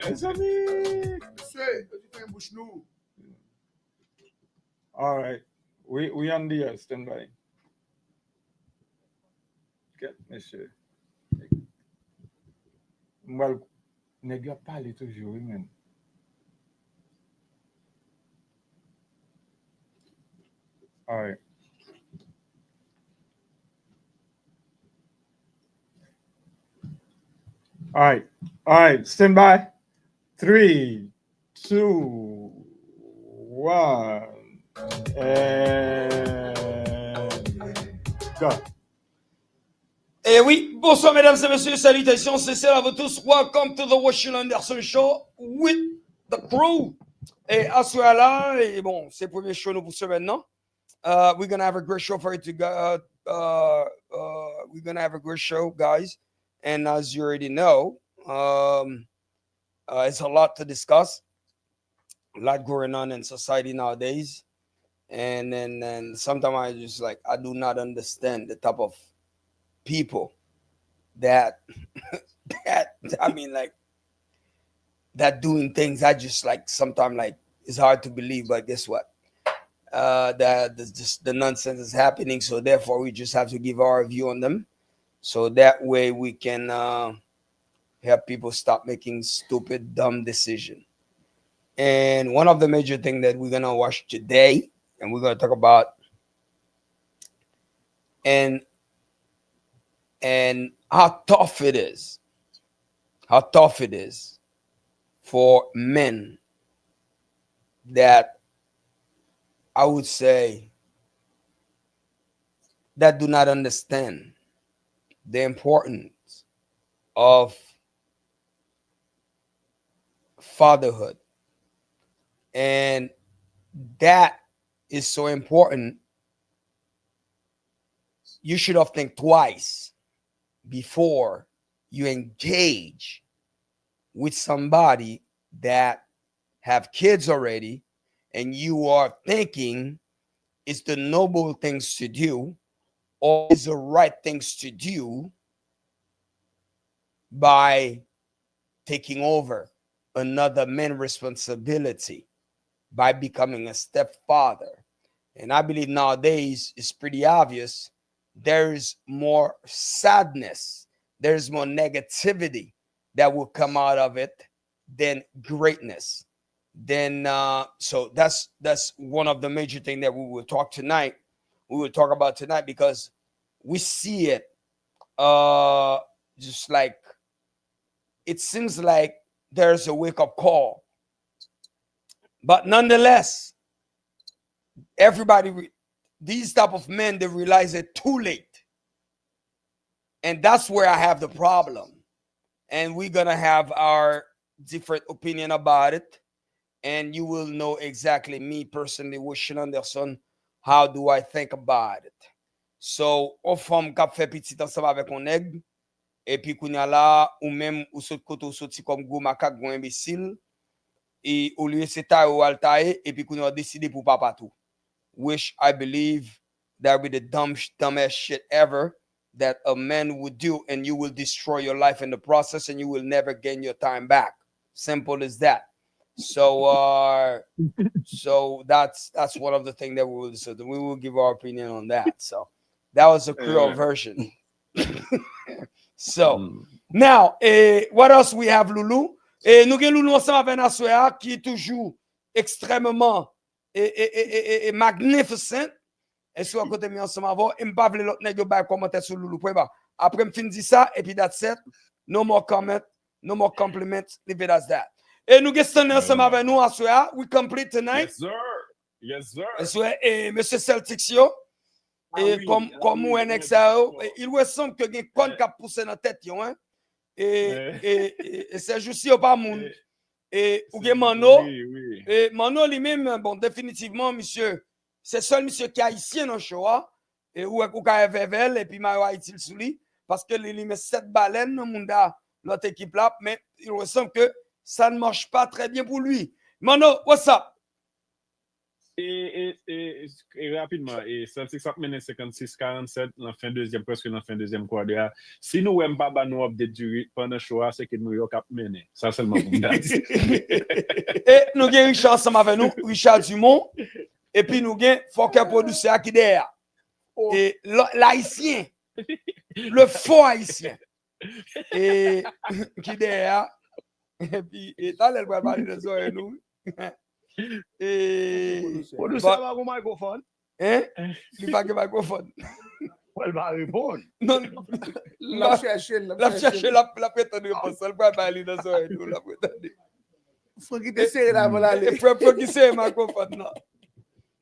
Les amis. Monsieur, tu fais un bouche nous. All right. We on the air. Stand by. Okay, monsieur. Well, nèg a parlé toujours, man. All right. All right. All right. Stand by. 3, 2, 1. And go. Eh oui, bonsoir mesdames et messieurs, salutations, c'est à vous tous. Welcome to the Washington Anderson Show with the crew. Et à ce là, et bon, c'est le premier show nous pour ce maintenant. We're gonna have a great show for you to go. We're gonna have a great show, guys. And as you already know, it's a lot to discuss. A lot going on in society nowadays. And then sometimes I just like I do not understand the type of people that that I mean like that doing things. I just like sometimes like it's hard to believe, but guess what? That just the nonsense is happening, so therefore we just have to give our view on them, so that way we can help people stop making stupid, dumb decision. And one of the major things that we're gonna watch today, and we're gonna talk about, and how tough it is, for men that I would say that do not understand the importance of fatherhood. And that is so important. You should have think twice before you engage with somebody that have kids already, and you are thinking it's the noble things to do or it's the right things to do by taking over another man's responsibility by becoming a stepfather. And I believe nowadays it's pretty obvious there's more sadness, there's more negativity that will come out of it than greatness. Then so that's one of the major things that we will talk tonight. We will talk about tonight because we see it just like it seems like there's a wake-up call. But nonetheless, everybody, these type of men, they realize it too late. And that's where I have the problem. And we're going to have our different opinion about it. And you will know exactly, me personally, Washington Anderson, how do I think about it. So, on femme qui fait petit ensemble avec un aigle, et puis qu'on y a là, ou même, ou saute côté, ou saute comme gros macaque, gros imbécile, et au lieu de se tailler ou altailler, et puis qu'on a décidé pour papa tout. Which I believe that would be the dumbest shit ever that a man would do, and you will destroy your life in the process, and you will never gain your time back. Simple as that. So, so that's one of the things that we will give our opinion on that. So that was a Creole version. So now, what else we have, Loulou? Et nous avons Loulou ensemble avec Nassoya qui est toujours extrêmement magnificent. Et soit côté mi ensemble avant, et m'pa vle l'autre nèg ba commenter sur Loulou. Après me fin dit ça et puis that's it. No more comment, no more compliments, leave it as that. Et nous sommes ensemble avec nous Nassoya. We complete tonight. Yes, sir. Yes, sir. Et monsieur Celticsio. Et comme ou NXAO, il ressemble que gen kon qui a poussé dans tête yo hein. Et c'est juste au pas monde. Et ou gen Mano, et Mano lui-même bon définitivement monsieur, c'est seul monsieur qui est haïtien dans show et ou ka Vevel et puis Mario Haïti sous lui parce que il met 7 baleines dans monde l'autre équipe là, mais il ressemble que ça ne marche pas très bien pour lui. Mano, what's up? Et rapidement, et 50 minutes, 56, 47, dans la fin deuxième, presque dans la fin deuxième quart. Si nous n'aimons pas nous update du pendant le show, c'est que New York a mené. Ça seulement pour me dire. Et nous avons Richard ensemble avec nous, Richard Dumont. Et puis nous avons Fokker Producer qui est derrière. Et l'haïtien, le faux haïtien. Et qui est derrière. Et puis, et t'as l'air de parler de ça, nous. Et. Producer va au microphone. Hein? Il n'y a pas de microphone. Elle va répondre. Non, La chercher, la chercher, la prétendre réponse. Elle va parler de ça, nous, la prétendre. Faut qu'il te serre là, voilà. Et faut qu'il say microphone now.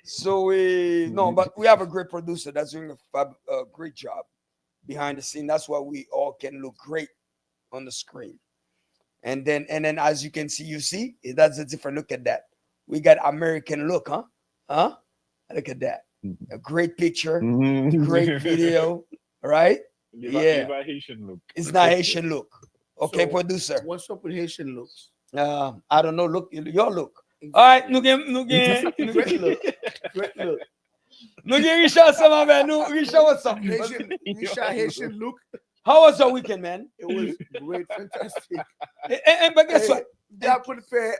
So no, but we have a great producer that's doing a great job behind the scene. That's why we all can look great on the screen. And then as you can see, that's a different look at that. We got American look, huh? Look at that. A great picture, great video, right? Yeah. Haitian look. It's not Haitian look. Okay, So, producer. What's up with Haitian looks? I don't know. Look, your look. All right, nous Great look. Great look. Richard, some of it. Richard, what's up? Haitian look. How was your weekend, man? It was great, fantastic. But guess what? That put fair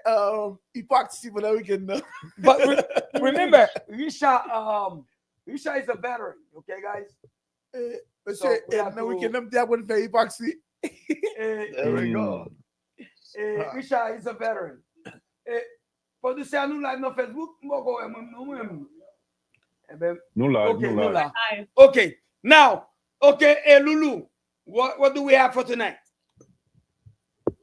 hypocrisy for the weekend. But remember, Richard is a veteran. Okay, guys. But So, say, we have no, we to- can that put fair hypocrisy. There we go. Richard is a veteran. Producer nous live on Facebook. Nous là, Okay, nous nous là. là. Okay, now, hey Lulu, what do we have for tonight?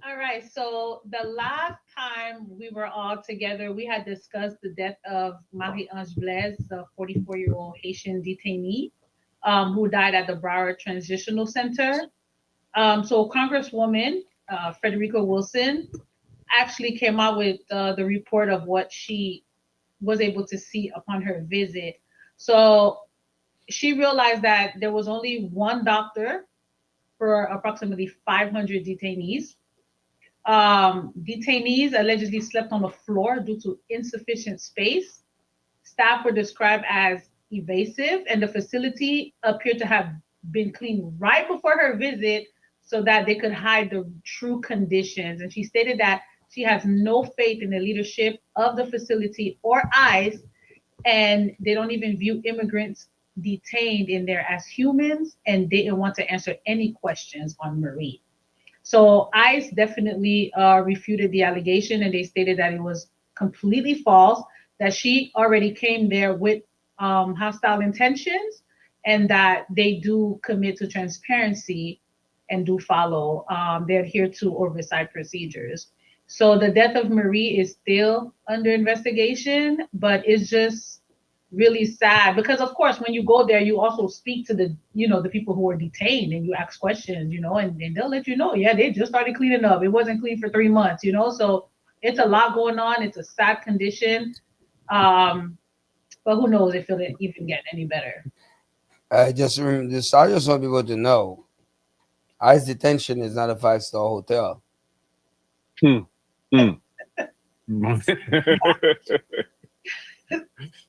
All right. So the last time we were all together, we had discussed the death of Marie-Ange Blaise, a 44-year-old Haitian detainee who died at the Broward Transitional Center. So Congresswoman Frederica Wilson actually came out with the report of what she was able to see upon her visit. So she realized that there was only one doctor for approximately 500 detainees. Detainees allegedly slept on the floor due to insufficient space. Staff were described as evasive, and the facility appeared to have been cleaned right before her visit so that they could hide the true conditions. And she stated that she has no faith in the leadership of the facility or ICE, and they don't even view immigrants detained in there as humans, and they didn't want to answer any questions on Marie. So ICE definitely refuted the allegation, and they stated that it was completely false, that she already came there with hostile intentions, and that they do commit to transparency and do follow, they adhere to oversight procedures. So the death of Marie is still under investigation, but it's just really sad because, of course, when you go there, you also speak to the people who are detained, and you ask questions, and they'll let you know, yeah, they just started cleaning up. It wasn't clean for 3 months, so it's a lot going on. It's a sad condition. But who knows if it'll even get any better. I just want people to know, ICE detention is not a 5-star hotel.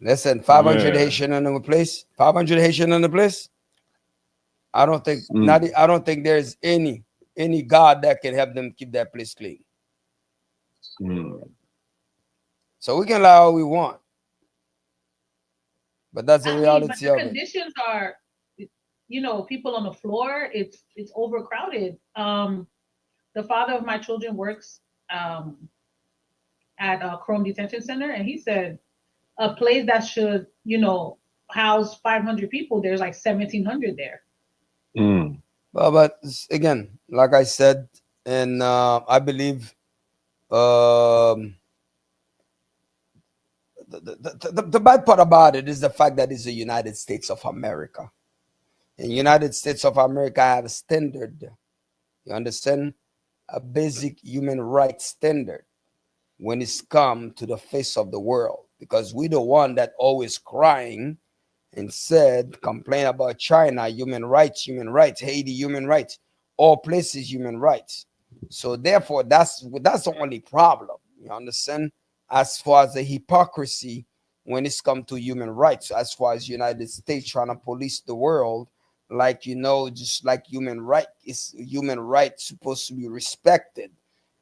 Listen, 500 Yeah. Haitian in the place. 500 Haitian in the place. I don't think I don't think there's any God that can help them keep that place clean. So we can lie all we want, but that's the But reality the of it. conditions are, people on the floor. It's overcrowded. The father of my children works at a Chrome Detention Center, and he said a place that should, house 500 people, there's like 1,700 there. But again, like I said, and I believe the bad part about it is the fact that it's the United States of America. And United States of America have a standard. You understand? A basic human rights standard when it's come to the face of the world. Because we're the one that always crying and said, complain about China, human rights, Haiti, human rights, all places, human rights. So therefore, that's the only problem. You understand? As far as the hypocrisy when it's come to human rights, as far as United States trying to police the world, like, just like human rights supposed to be respected,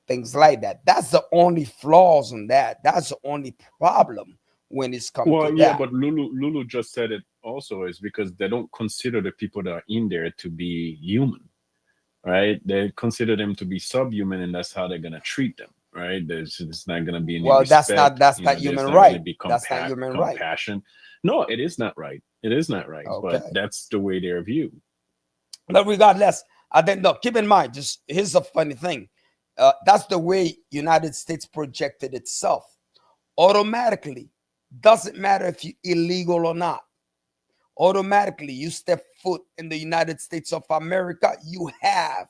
things like that. That's the only flaws in that. That's the only problem when it's come Well, to yeah, that. but Lulu just said it also is because they don't consider the people that are in there to be human, right? They consider them to be subhuman, and that's how they're gonna treat them, right? It's not gonna be any Well, respect. that's there's not human not gonna right. be That's not human right. compassion. No, it is not right. It is not right. Okay. But that's the way they're viewed. But regardless, I think, no, keep in mind, just here's a funny thing. That's the way United States projected itself. Automatically, doesn't matter if you're illegal or not. Automatically, you step foot in the United States of America, you have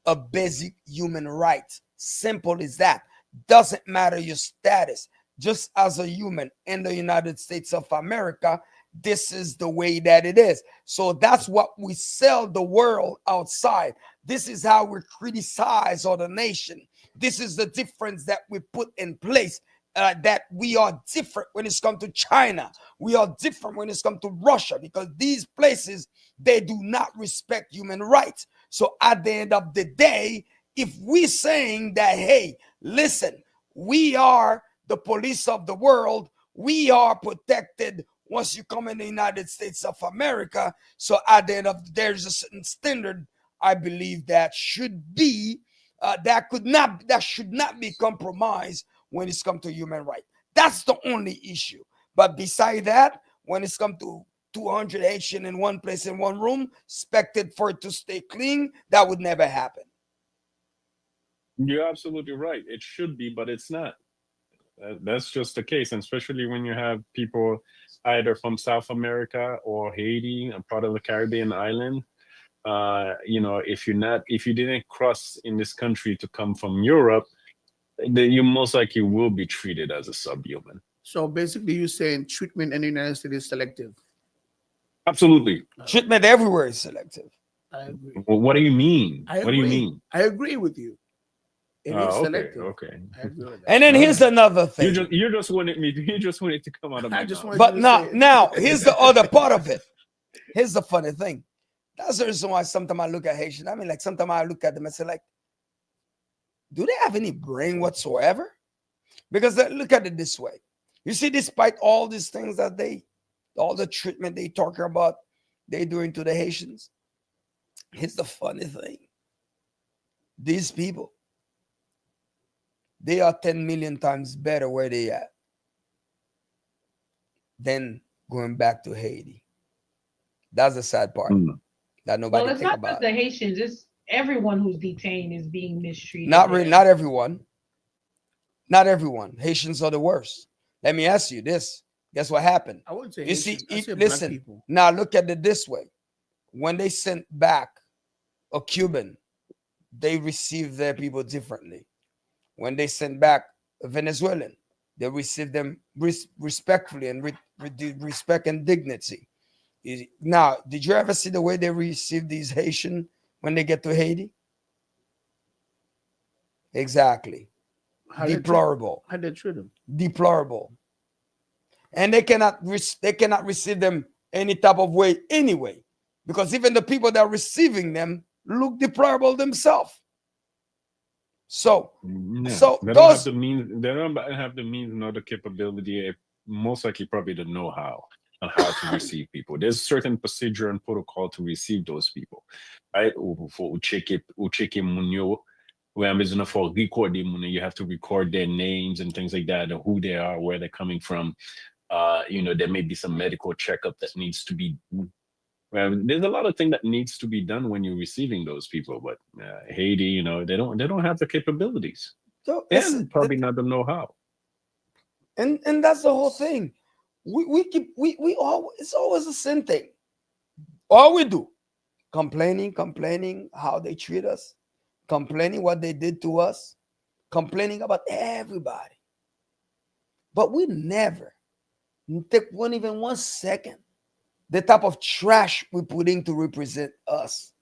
a basic human right. Simple as that. Doesn't matter your status. Just as a human in the United States of America, this is the way that it is. So that's what we sell the world outside. This is how we criticize other nation. This is the difference that we put in place. That we are different when it's come to China. We are different when it's come to Russia, because these places, they do not respect human rights. So at the end of the day, if we saying that, hey, listen, we are the police of the world, we are protected once you come in the United States of America. So at the end of, there's a certain standard, I believe, that should be that should not be compromised when it's come to human rights. That's the only issue. But beside that, when it's come to 200 Haitian in one place in one room, expected for it to stay clean, that would never happen. You're absolutely right. It should be, but it's not. That's just the case, and especially when you have people either from South America or Haiti, a part of the Caribbean island. If you didn't cross in this country to come from Europe, then you most likely will be treated as a subhuman. So basically, you're saying treatment in the United States is selective. Absolutely. Treatment everywhere is selective. I agree. Well, what do you mean? I What do you agree. mean? I agree with you. It is Okay, selective. okay. I agree with that. And then here's another thing. You just wanted to come out of my I just mouth. wanted But you to say it. now here's the other part of it. Here's the funny thing. That's the reason why sometimes I look at Haitian. I mean, like, sometimes I look at them and say, like, do they have any brain whatsoever? Because look at it this way. You see, despite all these things that all the treatment they talking about, they doing to the Haitians. Here's the funny thing. These people, they are 10 million times better where they at than going back to Haiti. That's the sad part that nobody Well, it's think not about. just the Haitians. It's everyone who's detained is being mistreated. Not really, not everyone. Not everyone. Haitians are the worst. Let me ask you this. Guess what happened? I wouldn't say You see, Haitians. I said listen, black people. now look at it this way. When they sent back a Cuban, they received their people differently. When they sent back a Venezuelan, they received them respectfully and with respect and dignity. Now, did you ever see the way they receive these Haitian when they get to Haiti? Exactly. How they treat- Deplorable. How they treat them? Deplorable. And they cannot receive them any type of way anyway, because even the people that are receiving them look deplorable themselves. So, Yeah. so they don't those have the means. They don't have the means nor the capability. Most likely, probably the know-how on how to receive people. There's certain procedure and protocol to receive those people, right? For check munyo, where I'm for recording munyo, you have to record their names and things like that, and who they are, where they're coming from. There may be some medical checkup that needs to be. Well, there's a lot of things that needs to be done when you're receiving those people, but Haiti, they don't have the capabilities, so and probably not the know-how. and that's the whole thing. We all, it's always the same thing. All we do, complaining how they treat us, complaining what they did to us, complaining about everybody. But we never take even 1 second. The type of trash we put in to represent us,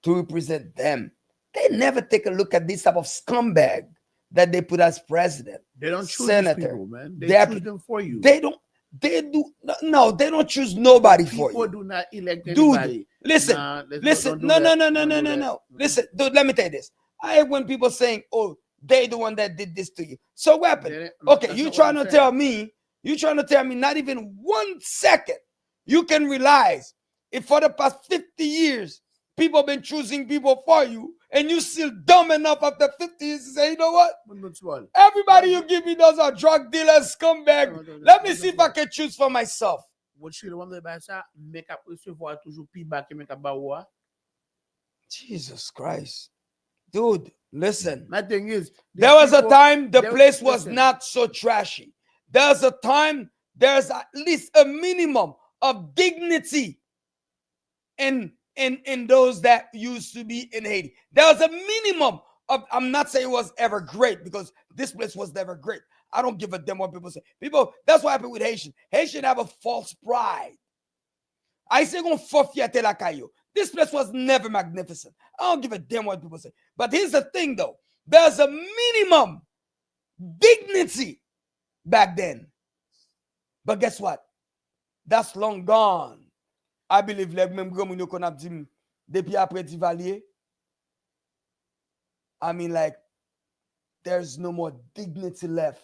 to represent them. They never take a look at this type of scumbag that they put as president. They don't choose Senator. these people, man. They They choose them for you. They don't. They do no, they don't choose nobody for People you. do not elect Dude, anybody. listen, Nah, listen. don't do No, no, that. no, no, Don't no, do no, that. no. Listen, dude, let me tell you this. I hate when people saying, oh, they the one that did this to you. So what happened? Okay, That's you not what trying I'm to saying. tell me, you trying to tell me not even 1 second you can realize if for the past 50 years people been choosing people for you and you still dumb enough after 50 years to say, you know what? But not one. Everybody you give me those are drug dealers, scumbag. Let me see if I can choose for myself. What she the one that ça make up recevoir toujours plus bas que make up bawa. Jesus Christ. Dude, listen. My thing is, There was a time the there- place was listen. not so trashy. There's a time there's at least a minimum of dignity in those that used to be in Haiti. There was a minimum of, I'm not saying it was ever great because this place was never great. I don't give a damn what people say. People, that's what happened with Haitian. Haitian have a false pride. I say gon fofiyate la kayo. This place was never magnificent. I don't give a damn what people say. But here's the thing though. There's a minimum dignity back then. But guess what? That's long gone. I believe like même grand moun qu'on a dit depuis après Duvalier. I mean like there's no more dignity left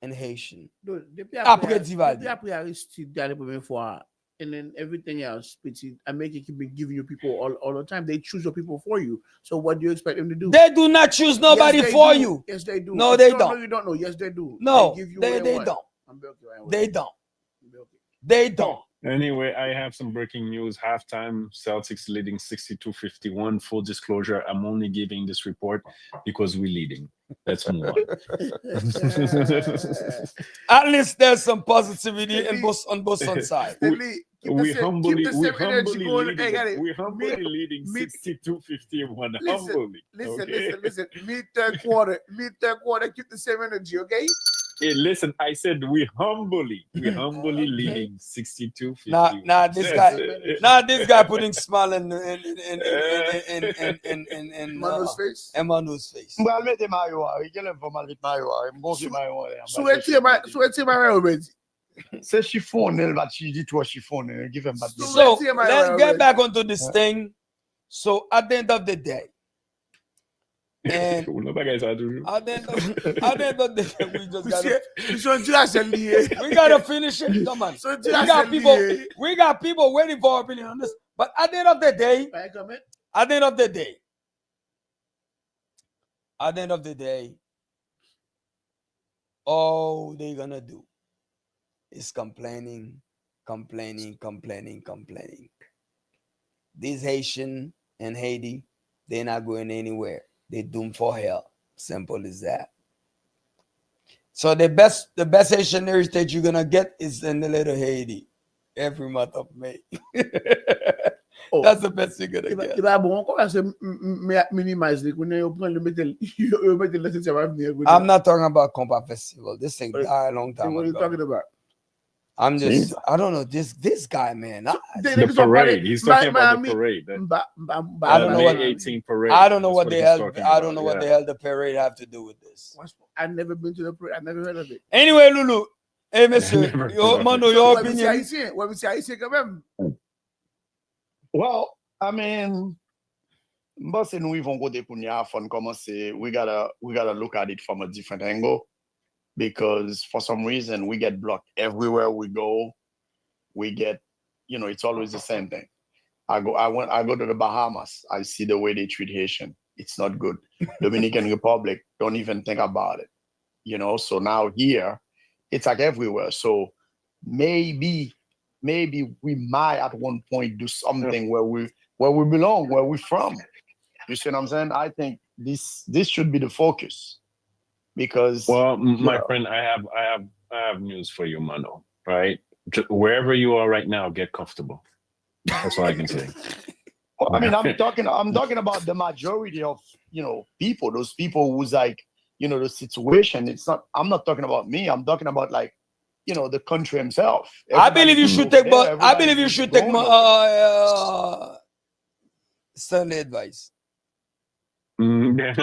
in Haitian. Depuis Après Duvalier. Depuis après Aristide la première fois, and then everything else, petit, America keep giving you people all the time. They choose your people for you. So what do you expect them to do? They do not choose nobody Yes, they for do. you. Yes, they do. No, If they you don't. know, you don't know. Yes, they do. No, give you they what don't. want. They don't. Okay. They don't. Anyway, I have some breaking news. Halftime, Celtics leading 62-51. Full disclosure, I'm only giving this report because we're leading. Let's move on. At least there's some positivity on both sides. Stanley, keep We the same- humbly, keep the we same energy humbly going. Hey, got leading. it. We humbly Mid- leading mid- 62-51. Listen, Humbly. Listen, okay? listen. Mid third quarter, keep the same energy, okay? Hey, listen, I said we humbly leading 62-51. Nah, this guy putting smile in Mano's face. Emmanuel's face. Mbral mette mayo a, il gen informal vit mayo a, mgonfi mayo a. Souhaitez ma already. Se chiffon el bat chi di to chiffon el, give him bat. So let's get back onto this thing. So at the end of the day, and Não vai ganhar tudo. at the end of the day, we gotta finish it. Come on. We got people waiting for our opinion on this. But at the end of the day, all they're gonna do is complaining. These Haitian and Haiti, they're not going anywhere. They're doomed for hell. Simple as that. So the best Haitian heritage you're gonna get is in the little Haiti every month of May. That's the best you're gonna get. I'm not talking about Compa Festival. This thing died a long time What are you ago. talking about? I'm just, I don't know, this guy, man. The parade. He's talking about the parade. I don't know what- May 18 parade. I don't know what That's the hell. he's talking I don't know about, what the yeah. hell the parade have to do with this. I've never been to the parade. I've never heard of it. Anyway, Lulu. Hey, Mister, Never your heard man, of your Ouais, mais c'est opinion. haïtien. Ouais, mais c'est haïtien quand même. Well, I mean, but nous vont go pour nous fun commencer. We gotta look at it from a different angle because for some reason we get blocked everywhere we go. We get, it's always the same thing. I go to the Bahamas. I see the way they treat Haitian. It's not good. Dominican Republic, don't even think about it. So now here, it's like everywhere. So maybe we might at one point do something where we belong, where we're from. You see what I'm saying? I think this should be the focus because Well, my friend, I have news for you, Mano. Right, wherever you are right now, get comfortable. That's all I can say. Well, I mean, I'm talking about the majority of people. Those people who's like, the situation. I'm not talking about me. I'm talking about like, the country himself. I believe you should take. I believe you should take Everybody's Stanley advice. My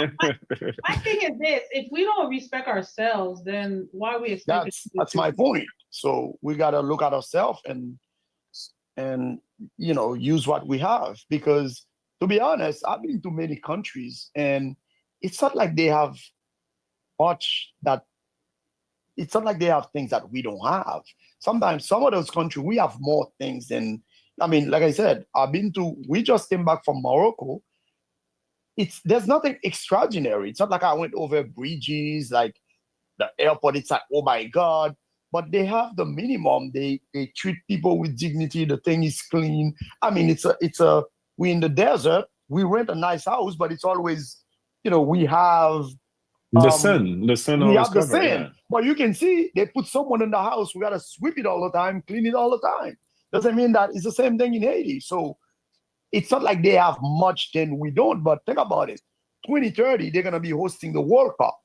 thing is this: if we don't respect ourselves, then why are we expected? That's my point. So we gotta look at ourselves and use what we have, because to be honest, I've been to many countries and it's not like they have much that it's not like they have things that we don't have. Sometimes some of those countries we have more things than, I mean, like I said, we just came back from Morocco. There's nothing extraordinary. It's not like I went over bridges, like the airport, it's like, oh my God. But they have the minimum. They treat people with dignity. The thing is clean. I mean, we in the desert, we rent a nice house, but it's always, we have the sun we always have the cover, sand. yeah. But you can see they put someone in the house. We gotta sweep it all the time, clean it all the time. Doesn't mean that it's the same thing in Haiti. So it's not like they have much than we don't. But think about it. 2030, they're gonna be hosting the World Cup.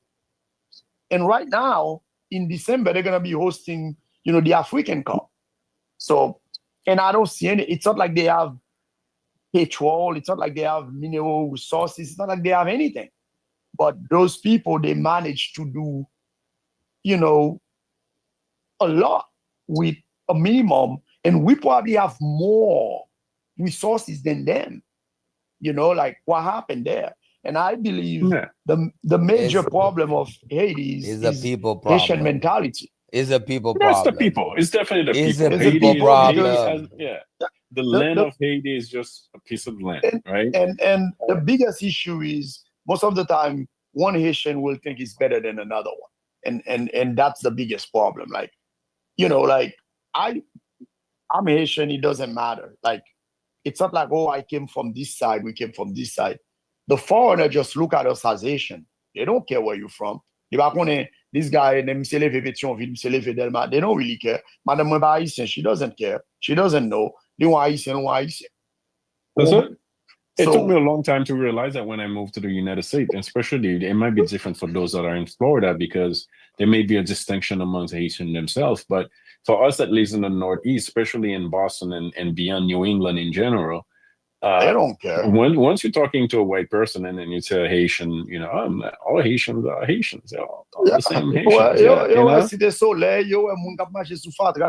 And right now, in December, they're gonna be hosting, the African Cup. So, and I don't see any, it's not like they have petrol, it's not like they have mineral resources, it's not like they have anything. But those people, they manage to do, a lot with a minimum, and we probably have more resources than them. Like what happened there. And I believe the major problem of Haiti is a people Haitian problem. mentality. It's a people That's problem. the people. It's definitely the It's people. a people Haiti problem. The land of Haiti is just a piece of land, right? And the biggest issue is most of the time one Haitian will think it's better than another one. And that's the biggest problem. Like, like I'm Haitian, it doesn't matter. Like, it's not like, oh, I came from this side, we came from this side. The foreigner just look at us as Haitian. They don't care where you're from. This guy, they don't really care. Madame Haitian, she doesn't care. She doesn't know. They want Haitian, That's it. It So- took me a long time to realize that when I moved to the United States, especially it might be different for those that are in Florida because there may be a distinction amongst Haitian themselves. But for us that lives in the Northeast, especially in Boston and beyond New England in general, they don't care. once you're talking to a white person and then you say Haitian, all Haitians are Haitians. They're all the same Haitians.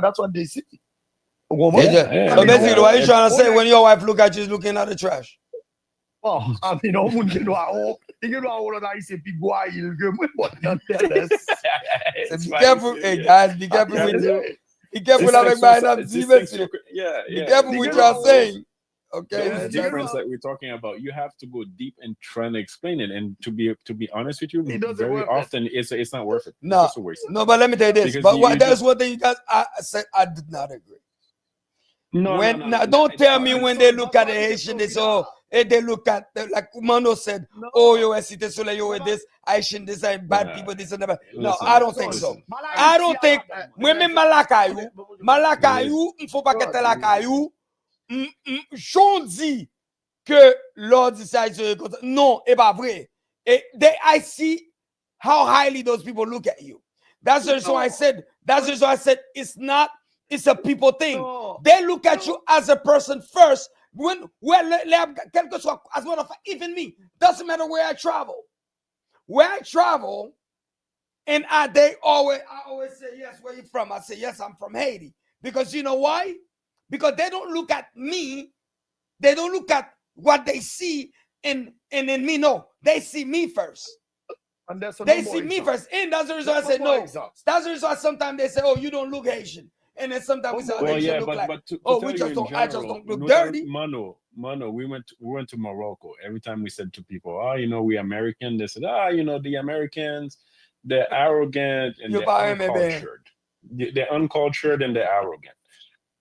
That's what they see. So basically, what you trying to say when your wife look at you, is looking at the trash? Oh, I mean, no one can do all of that. He said, "Big boy, you'll get me, but not tell us." So be careful, hey guys, be careful with you. Be careful avec my name. Be careful with what you're saying. Okay. Those difference that we're talking about, you have to go deep and trying to explain it. And to be honest with you, It doesn't very worth it. often it's not worth it. No. It's just a waste. No, but let me tell you this. Because But you that's just- one thing you guys I said I did not agree. No, Don't tell me when they look at the Haitian, they say, oh, they look at like Mano said, oh, yo, Cité Soleil, yo, this Haitian, this and bad Yeah. people, this and that. No, Listen, I don't think so. listen. I don't think women Malakayou, m'font pas qu'être Malakayou, j'en dis que Lord decides non, et pas vrai. I see how highly those people look at you. That's the reason why I said it's a people thing. They look at you as a person first. As one of even me, doesn't matter where I travel. Where I travel, and I always say, yes, where you from? I say, yes, I'm from Haiti. Because you know why? Because they don't look at me, they don't look at what they see in me. No, they see me first. And that's They see me first. And that's the reason I said no. That's the reason why sometimes they say, oh, you don't look Haitian. And then sometimes we say, oh, Well, Haitian yeah, look like. but to Oh, tell we you just in don't. I just general, don't look no, dirty. Mano, we went to Morocco. Every time we said to people, we American, they said, the Americans, they're arrogant and You they're buy me, uncultured. They're uncultured and they're arrogant.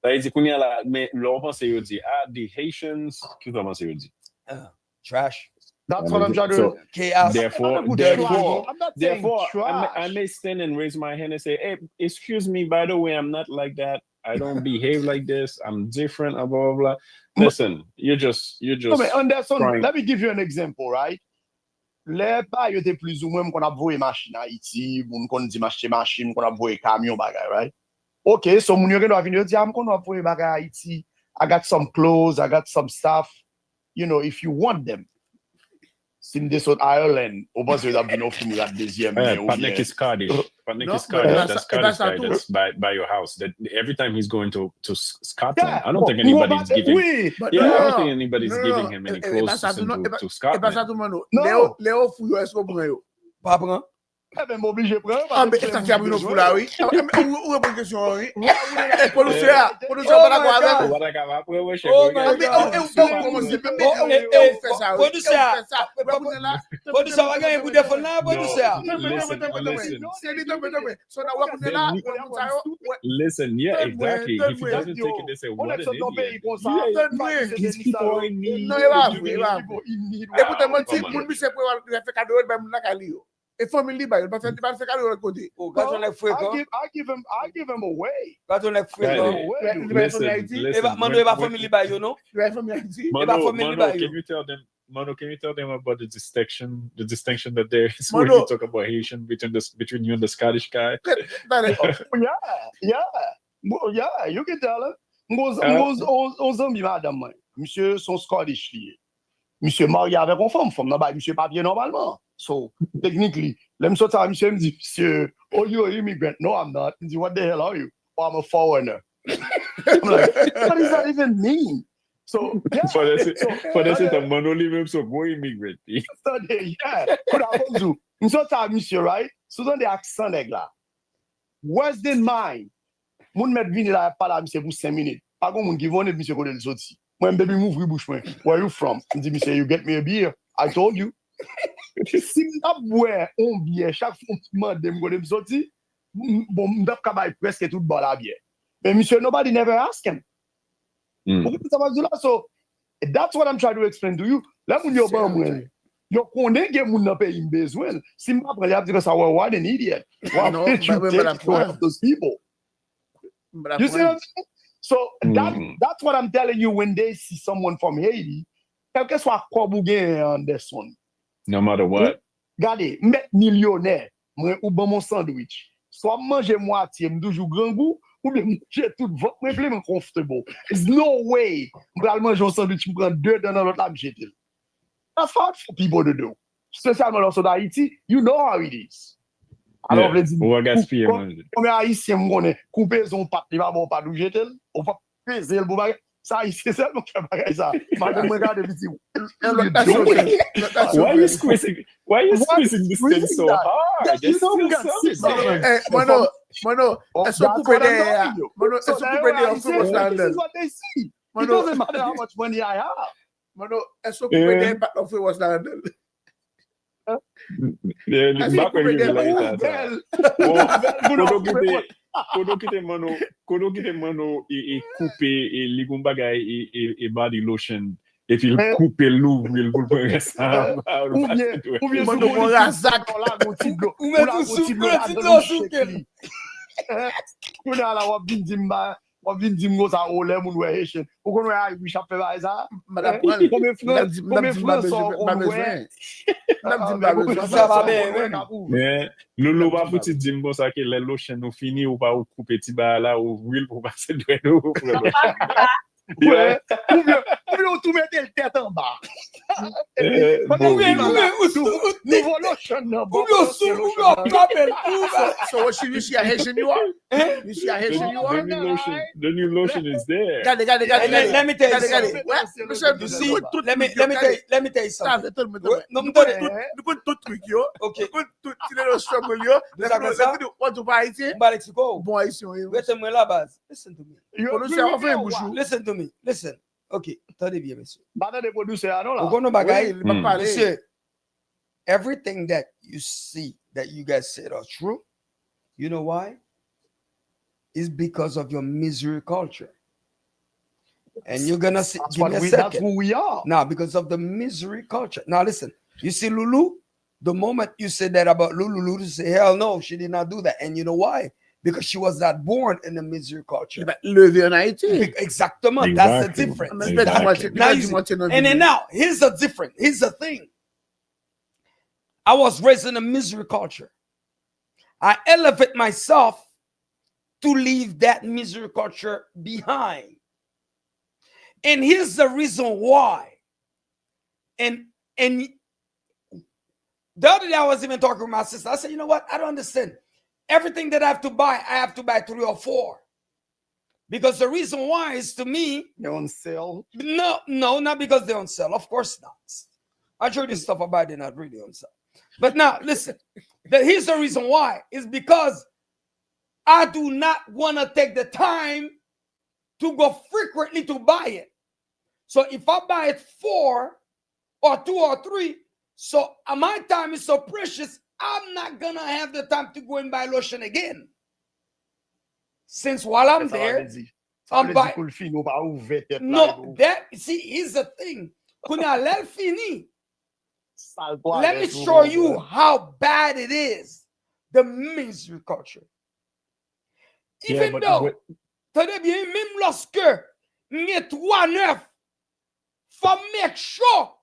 Mais l'on pense yo di, the Haitians, qui comment c'est yo di? Trash. That's what I'm trying to So, do. Chaos. Therefore, I'm not saying I trash. may stand and raise my hand and say, "Hey, excuse me. By the way, I'm not like that. I don't behave like this. I'm different." Blah blah blah. Listen, you're just. No, mais Anderson, trying- let me give you an example, right? Les pa yo te plus ou moins qu'on a voye machine à Haïti, moun kon di m'achete machine, qu'on a voye camion bagay, right? Okay, so moun yo gen do avin yo di, am kon a voye bagay Haïti. I got some clothes, I got some stuff, if you want them. si m'de sot Ireland, ou pas se d'ap vin ofri mou la deuxième Yeah, men ou Patnik bien. is Scottish. Patnik No, is but Scottish. that's- That that's Scottish not guy true. that's by your house. That every time he's going to Scotland, Yeah, I don't think bon, mou anybody's ba- giving. Oui, But Yeah, no, I don't no, think no. anybody's No, giving no. him any Eh, clothes pas ça to tout, non. send Eh, to pas Scotland. ça tout, mano. No. Léo Fouillou, est-ce qu'on prend yo? Pas prend. eh ben m'oblige prendre. Ah, mais ça qui a pris nos fous là, oui. Ou une question, oui. Policier, policier, Oh pas d'accord my avec God. vous. What I got, what we check, Oh we got- my God. Comment c'est? Fait ça, oui. Producer. Fait ça. Producer, va gagner pour défendre là, producer. So now what Listen, yeah, Third exactly. way, If he third doesn't way. take it, they say, On what est an sur ton pays idiot. comme ça. Yeah, Third way. these people in need. Non, il va, il va. In need. Écoutez, moi, Come on. mon monsieur pour faire cadeau, ben mon nakali yo. Et famille ba, il pas faire cadeau de côté. Oh, quand on est I fréquent, give him away. quand on est Yeah, fréquent. Il va Listen, faire Haïti. Eh ben, Mano, il va family ba yo, non? Il va faire Haïti. Mano, Mano, family Mano, by can you. you tell them, Mano, can you tell them about the distinction that there is when Mano. you talk about Haitian between you and the Scottish guy? Dale. Yeah, you can tell him. On zami madame, moi. Monsieur son Scottish lié. Monsieur marié avec une femme nan ba monsieur papier normalement. So, technically, let me sort out monsieur me dit, monsieur, oh, you're an immigrant. No, I'm not. He dit, what the hell are you? Oh, I'm a foreigner. I'm like, what does that even mean? So, yeah. For that's so, it, a Mano leave him so go immigrant. so, yeah. Could have told you. Me sort out monsieur, right? So, dans des accents nèg là. Worse than mine. Moun met vini la pa la monsieur pour 5 minutes. Pas gon moun ki vone monsieur côté le sorti. Moi baby m'ouvri bouche moi. Where you from? Me dit monsieur, you get me a beer. I told you. Si m'ta boire on bière chaque fois m'demande me côté me sorti, bon m'ta capable presque tout bon la bière. Mais monsieur, nobody never ask him. Mm. Pourquoi ça va dire là? So that's what I'm trying to explain to you. Là moun yo ban moi. Yo connaît que moun nan pays besoin. Si m'pa prendre la dire ça what an idiot. What No, did you but take I'm to help those people? You see what I'm saying? So that's what I'm telling you when they see someone from Haiti, quel que soit quoi vous gagnez on this one. No matter what. Regardez, met millionnaire, moi ou bon mon sandwich. Soit manger moitié, me toujours grand goût, ou bien manger tout votre, moi vraiment comfortable. There's no way. Je vais manger un sandwich, je prends 2 dans l'autre là, me jeter. That's hard for people to do. Spécialement dans d'Haïti, you know how it is. Alors, Yeah. je dis, Ou a gaspiller, man. combien haïtien m'konne couper son pat, il va bon pas d'où jeter, on va peser le bagage. Ça haïtien seulement qui bagage ça. Madame me regarde petit. Why are you squeezing? Why are you Why squeezing this squeezing thing so that? hard? You There's know still we got something 6 there. Mano, Oh, est-ce that's que what I'm there? telling you. Mano, est-ce So que that's couper what there I'm of saying. standard? This is what they see. It Mano, doesn't matter how much money I have. Mano, est-ce que couper there pas of was standard? Yeah, I back when you think realize that. Kodo kite mano e coupe e ligon bagay e body lotion et puis il coupe l'ouvre il vous prend ça. Ou bien Mano, mon razak. Ou met tout sou, souke. Ou nan la wap vin dim go sa ole moun we Haitian. Ou kon we a wish ap fe ba esa. Madame, Combien francs son on we. Ça va bien, Mais Lolo va pouti dim bon ça que les lotion nous fini ou pas ou couper ti ba là ou huile pour passer doué nous. Ouais. Ou bien ou tout mette le tête en bas. Niveau lotion nan. Ou bien sou, ou bien papel. so what you see a Haitian you are? You see a Haitian you are? The new lotion is there. Gade. Let me tell you Gade. something. Ouais, monsieur, You see, let me tell you something. Non, me donne. Nous prenons tout truc yo. Ok. Nous prenons tout le struggle yo. What to buy it? Mba Mexico. Bon haïtien yo. Rete mwen la base. Listen to me. Producer enfin bouchou. Listen to me. Listen. Ok. Tendez bien, monsieur. Bada de producer anon Ou la. kono bagay. Il m'a parlé. Monsieur, everything that you see that you guys said are true. You know why? It's because of your misery culture. And you're gonna see. That's Give me a that's second. who we are. Now, because of the misery culture. Now, listen. You see, Lulu. The moment you said that about Lulu, Lulu say, "Hell no, she did not do that." And you know why? Because she was not born in the misery culture. Levé en Haïti. Exactement. That's the Exactly. difference. Exactly. Now, you see, and then now, here's the difference. Here's the thing. I was raised in a misery culture. I elevate myself to leave that misery culture behind. And here's the reason why. And The other day I was even talking with my sister. I said, you know what? I don't understand. Everything that I have to buy 3 or 4. Because the reason why is, to me, They're on sale. no, not because they're on sale. Of course not. I show you this stuff about they're not really on sale. But now, listen, here's the reason why. Is because I do not want to take the time to go frequently to buy it. So if I buy it 4 or 2 or 3, so my time is so precious, I'm not going to have the time to go and buy lotion again. Since while I'm there, I'm buying. No, that, see, here's the thing. Let me show you how bad it is, the mainstream culture. Even though, tenez bien, même lorsque nous 3-9, for make sure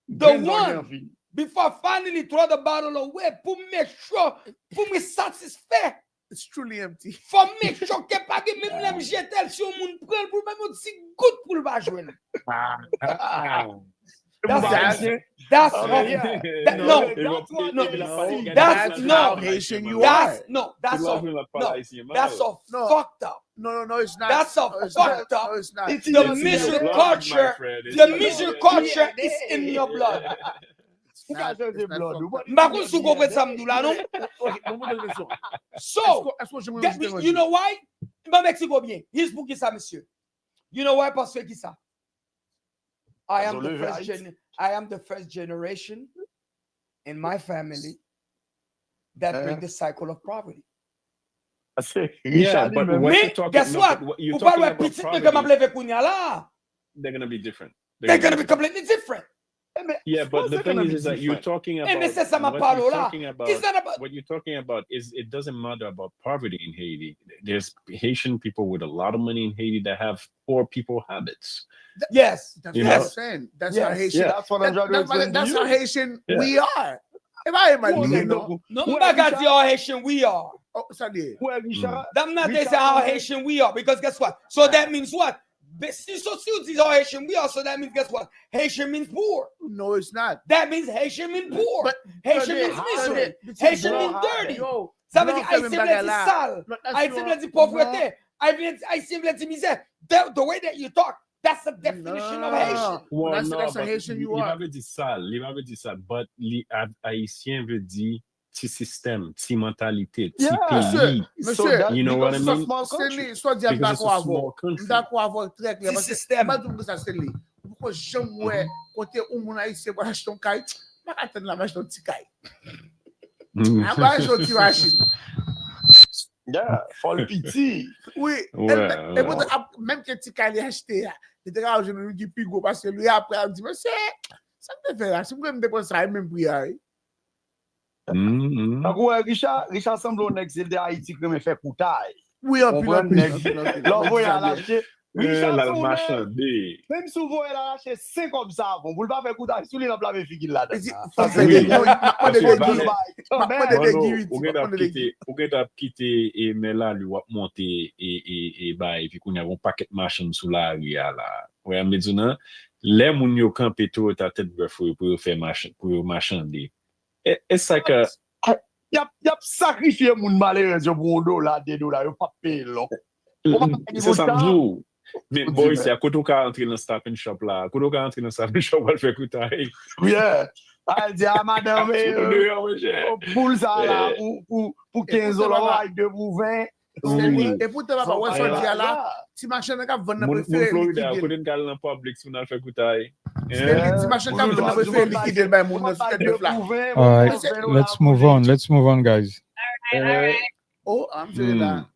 the one before finally throw the bottle away, pour make sure, pour me satisfaire. It's truly empty. For make sure que pas que même l'aime jeter sur moun prend pour même aussi good pour le va jouer. That's how Haitian you are. That's so fucked up. No, it's not. That's so fucked up. No, it's not. The misery culture, is in your blood. So, you know why? Mexico bien. Here's pour qui ça, monsieur. You know why? Parce que qui ça? I am the first generation in my family that bring the cycle of poverty. Yeah, but guess what? They're gonna be different. They're gonna be completely different. Yeah, but the thing is that you're talking about what you're talking about is it doesn't matter about poverty in Haiti. There's Haitian people with a lot of money in Haiti that have poor people habits. Yes, that's what I'm saying. That's how Haitian. Yeah. That's what I'm trying to explain. That's how Haitian we are. If I am how Haitian we are. Oh, sorry. I'm not saying how Haitian we are, because guess what? So that means what? So Haitian we are, so that means guess what? Haitian means poor. No, it's not. That means Haitian means poor. But Haitian means misery. Haitian means dirty. Ça veut dire Haïtien veut dire sale. Haïtien veut dire pauvreté. Haïtien veut dire misère. The way that you talk, that's the definition of Haitian. Well, that's a Haitian you are. Il veut dire sale, but Haïtien veut dire petit système, petit mentalité, petit pays. Monsieur, you know what I mean? Soit dire d'accord avec très clair. Petit système. Pas tout ça c'est lui. Pourquoi jamais côté où mon haïtien va acheter un caille, pas attendre la machine petit caille. Après acheter une machine. Yeah, for le petit. Oui, même que petit caille acheté là, il te rage nous dit pigo parce que lui après il dit monsieur, ça me fait là, si vous me dépenser ça même prix là. Richard semble un exil de Haïti qui me fait coutaille. Oui, en plus. L'envoyer à lâcher. Marchander. Même souvent, elle a lâché 5 comme ça avant. Vous ne pouvez pas faire coutaille. Si vous n'avez pas fait figure là. Ou quitter et mais là lui monter et puis qu'on y a un paquet de machines sous la rue là. Ouais, mais maintenant les moun yo campé tout ta tête bref pour faire machin pour marchander. Et ça que y a sacrifié moun malheureux pour $1, $2, yo pas payer long. C'est ça jour. Mais boy, c'est à côté qu'on entrer dans Stop and Shop là, côté qu'on entrer dans Stop and Shop, on va faire coutaille. Yeah. Elle dit à madame pour ça là pour $15 avec 2 pour 20. Et pour te voir ouais ça dit là, si machin n'a vendre pour faire Florida, côté qu'on dans public si on fait coutaille. Si machin n'a vendre pour faire liquider ben mon All right, let's move on guys. All right. Oh, I'm saying that.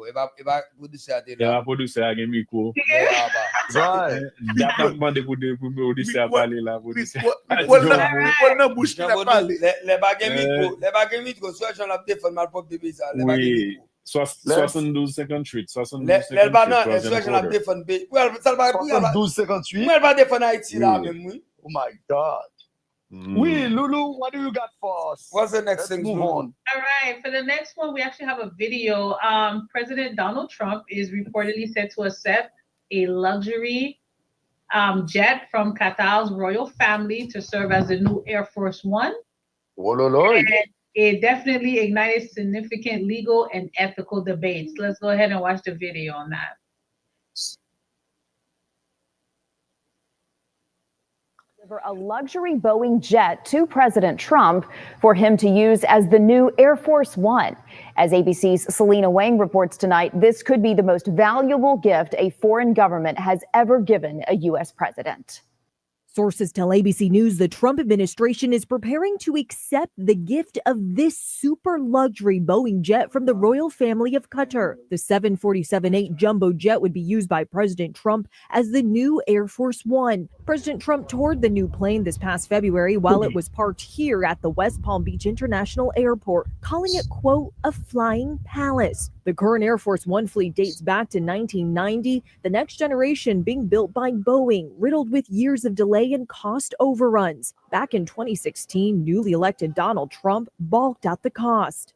Eba producer ate Il la. va producer à gen micro. Ouais. D'appartement de producer à parler là, producer. Pour na bouche qui n'a parlé. Les bagues micro, soit j'en ai défendu mal propre bébé ça. Les bagues Oui. micro. 72-58. Les bagues soit j'en ai défendu bébé. Ça va 12-58. Moi elle va défendre Haïti là même oui. Oh my God. Oui, Lulu, what do you got for us? What's the next thing? Move on. All right. For the next one, we actually have a video. President Donald Trump is reportedly set to accept a luxury jet from Qatar's royal family to serve as the new Air Force One. Oh, Lord. And it definitely ignited significant legal and ethical debates. Let's go ahead and watch the video on that. A luxury Boeing jet to President Trump for him to use as the new Air Force One. As ABC's Selena Wang reports tonight, this could be the most valuable gift a foreign government has ever given a U.S. president. Sources tell ABC News the Trump administration is preparing to accept the gift of this super luxury Boeing jet from the royal family of Qatar. The 747-8 jumbo jet would be used by President Trump as the new Air Force One. President Trump toured the new plane this past February while it was parked here at the West Palm Beach International Airport, calling it, quote, a flying palace. The current Air Force One fleet dates back to 1990, the next generation being built by Boeing, riddled with years of delay and cost overruns. Back in 2016, newly elected Donald Trump balked at the cost.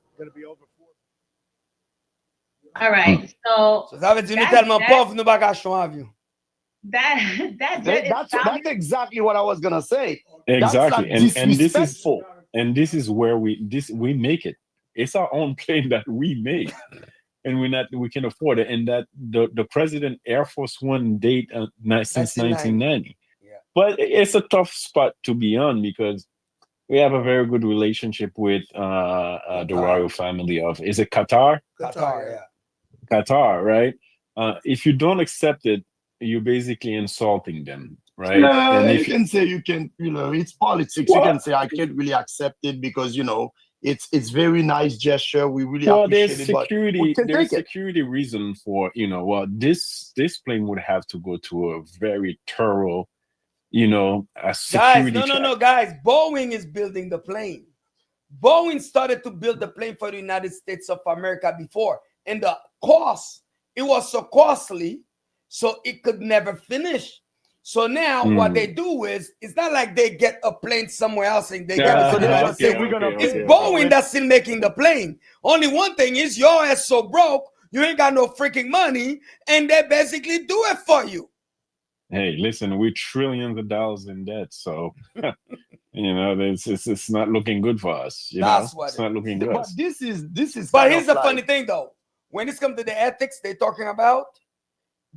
All right, so So ça veut dire nous That- tellement that- pauvres, nous pas acheter un avion. that jet is That's exactly what I was gonna say. Exactly. That's And this is disrespectful. where we make it. It's our own plane that we make. And we can afford it. And that the President Air Force One date since 1990. Yeah. But it's a tough spot to be on because we have a very good relationship with the royal family of, is it Qatar? Qatar, yeah. Qatar, right? If you don't accept it, you're basically insulting them, right? Yeah, And you if can say it's politics. Well- You can say I can't really accept it because it's very nice gesture. We really well, appreciate there's it. But security. we can There's take it. security reason for this plane would have to go to a very thorough, a Guys, security no, check. guys. Boeing is building the plane. Boeing started to build the plane for the United States of America before, and the cost, it was so costly, so it could never finish. So now what they do is, it's not like they get a plane somewhere else and they get Yeah, it. So to the they United just say States. we're gonna It's okay. Boeing that's still making the plane. Only one thing is your ass so broke, you ain't got no freaking money, and they basically do it for you. Hey, listen, we're trillions of dollars in debt, so it's not looking good for us. That's what it's it not looking good. But this is But kind here's of the like- funny thing, though. When it's come to the ethics they're talking about,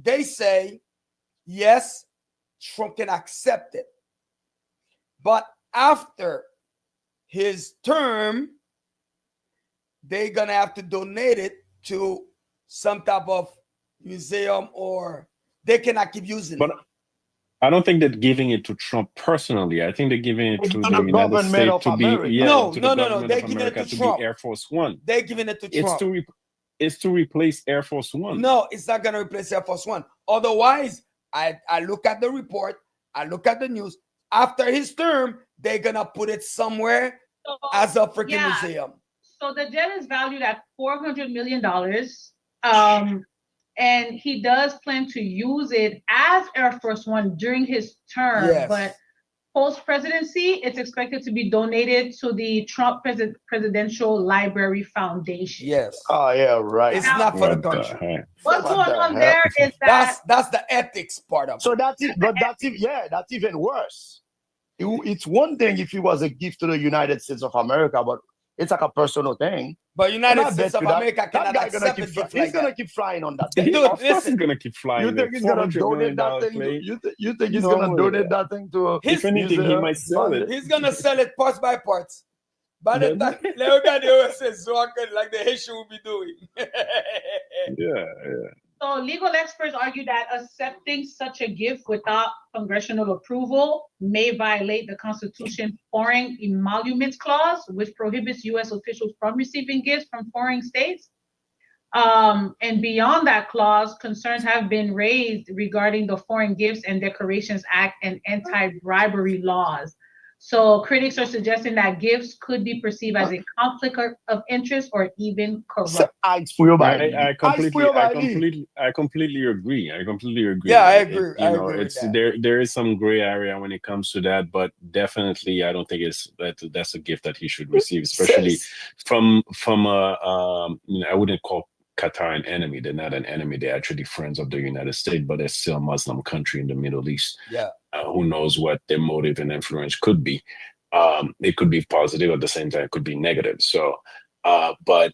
they say, yes, Trump can accept it. But after his term, they're going to have to donate it to some type of museum, or they cannot keep using But it. I don't think they're giving it to Trump personally. I think they're giving it to To the the United government States of to be America. No, to no, the no, government they're of giving it America to to Trump. be Air Force One. They're giving it to Trump. It's to replace Air Force One. No, it's not going to replace Air Force One. Otherwise, I look at the report, I look at the news. After his term, they're going to put it somewhere So, as a freaking yeah. museum. So the jet is valued at $400 million. And he does plan to use it as Air Force One during his term. Yes. But post-presidency, it's expected to be donated to the Trump Presidential Library Foundation. Yes. Oh yeah, right. It's not for the What the country. heck? What's What going the on hell? there is that That's the ethics part of it. So that's it. But that's even worse. It's one thing if it was a gift to the United States of America, but it's like a personal thing. But United And I States bet of you that- America that cannot guy gonna accept keep a fly- gift he's like gonna that. keep flying on that Dude, thing. Of course, listen. he's gonna keep flying. You think he's gonna donate that thing? Plane. You think he's No gonna way. donate that thing to a His- If anything, he museum? might sell it. He's gonna sell it parts by parts. By the Then- time let me do it like the Haitian will be doing. Yeah. so legal experts argue that accepting such a gift without congressional approval may violate the Constitution's Foreign Emoluments Clause, which prohibits U.S. officials from receiving gifts from foreign states. And beyond that clause, concerns have been raised regarding the Foreign Gifts and Decorations Act and anti-bribery laws. So critics are suggesting that gifts could be perceived as a conflict of interest or even corrupt. So, ask for your body. I Ask for your body. completely agree. I completely agree. Yeah, I It- agree. you I know, agree with it's that. there is some gray area when it comes to that, but definitely I don't think that's a gift that he should receive, especially from I wouldn't call Qatar an enemy. They're not an enemy. They're actually friends of the United States, but they're still a Muslim country in the Middle East. Yeah. Who knows what their motive and influence could be. It could be positive at the same time, it could be negative. So, but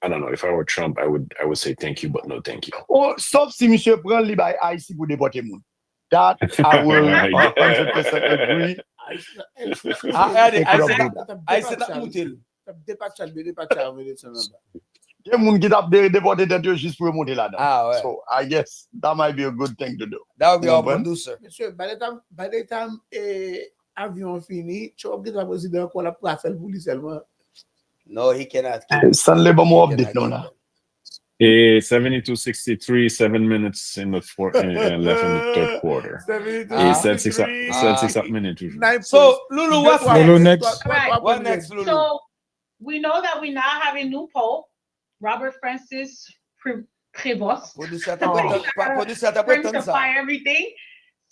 I don't know. If I were Trump, I would say thank you, but no thank you. Oh, sauf si monsieur prend li bay Haïti pour déporter moun. That I will 100% agree. I said that mutil. Gen moun ki tap déporter tête yo juste pour monter là-dedans. Ah, ouais. So I guess that might be a good thing to do. That would be our Comprends? producer. Monsieur, by the time avion fini, tu vas le président qu'on a placé pour lui seulement. No, he cannot. San le bon mo He update cannot non keep là. them. 72-63, 7 minutes in the left in the third quarter. 76 minutes. So, Lulu, what's Lulu next? next. Right. What next, Lulu? So we know that we now have a new pope, Robert Francis Prevost. Producer Bring to fire everything.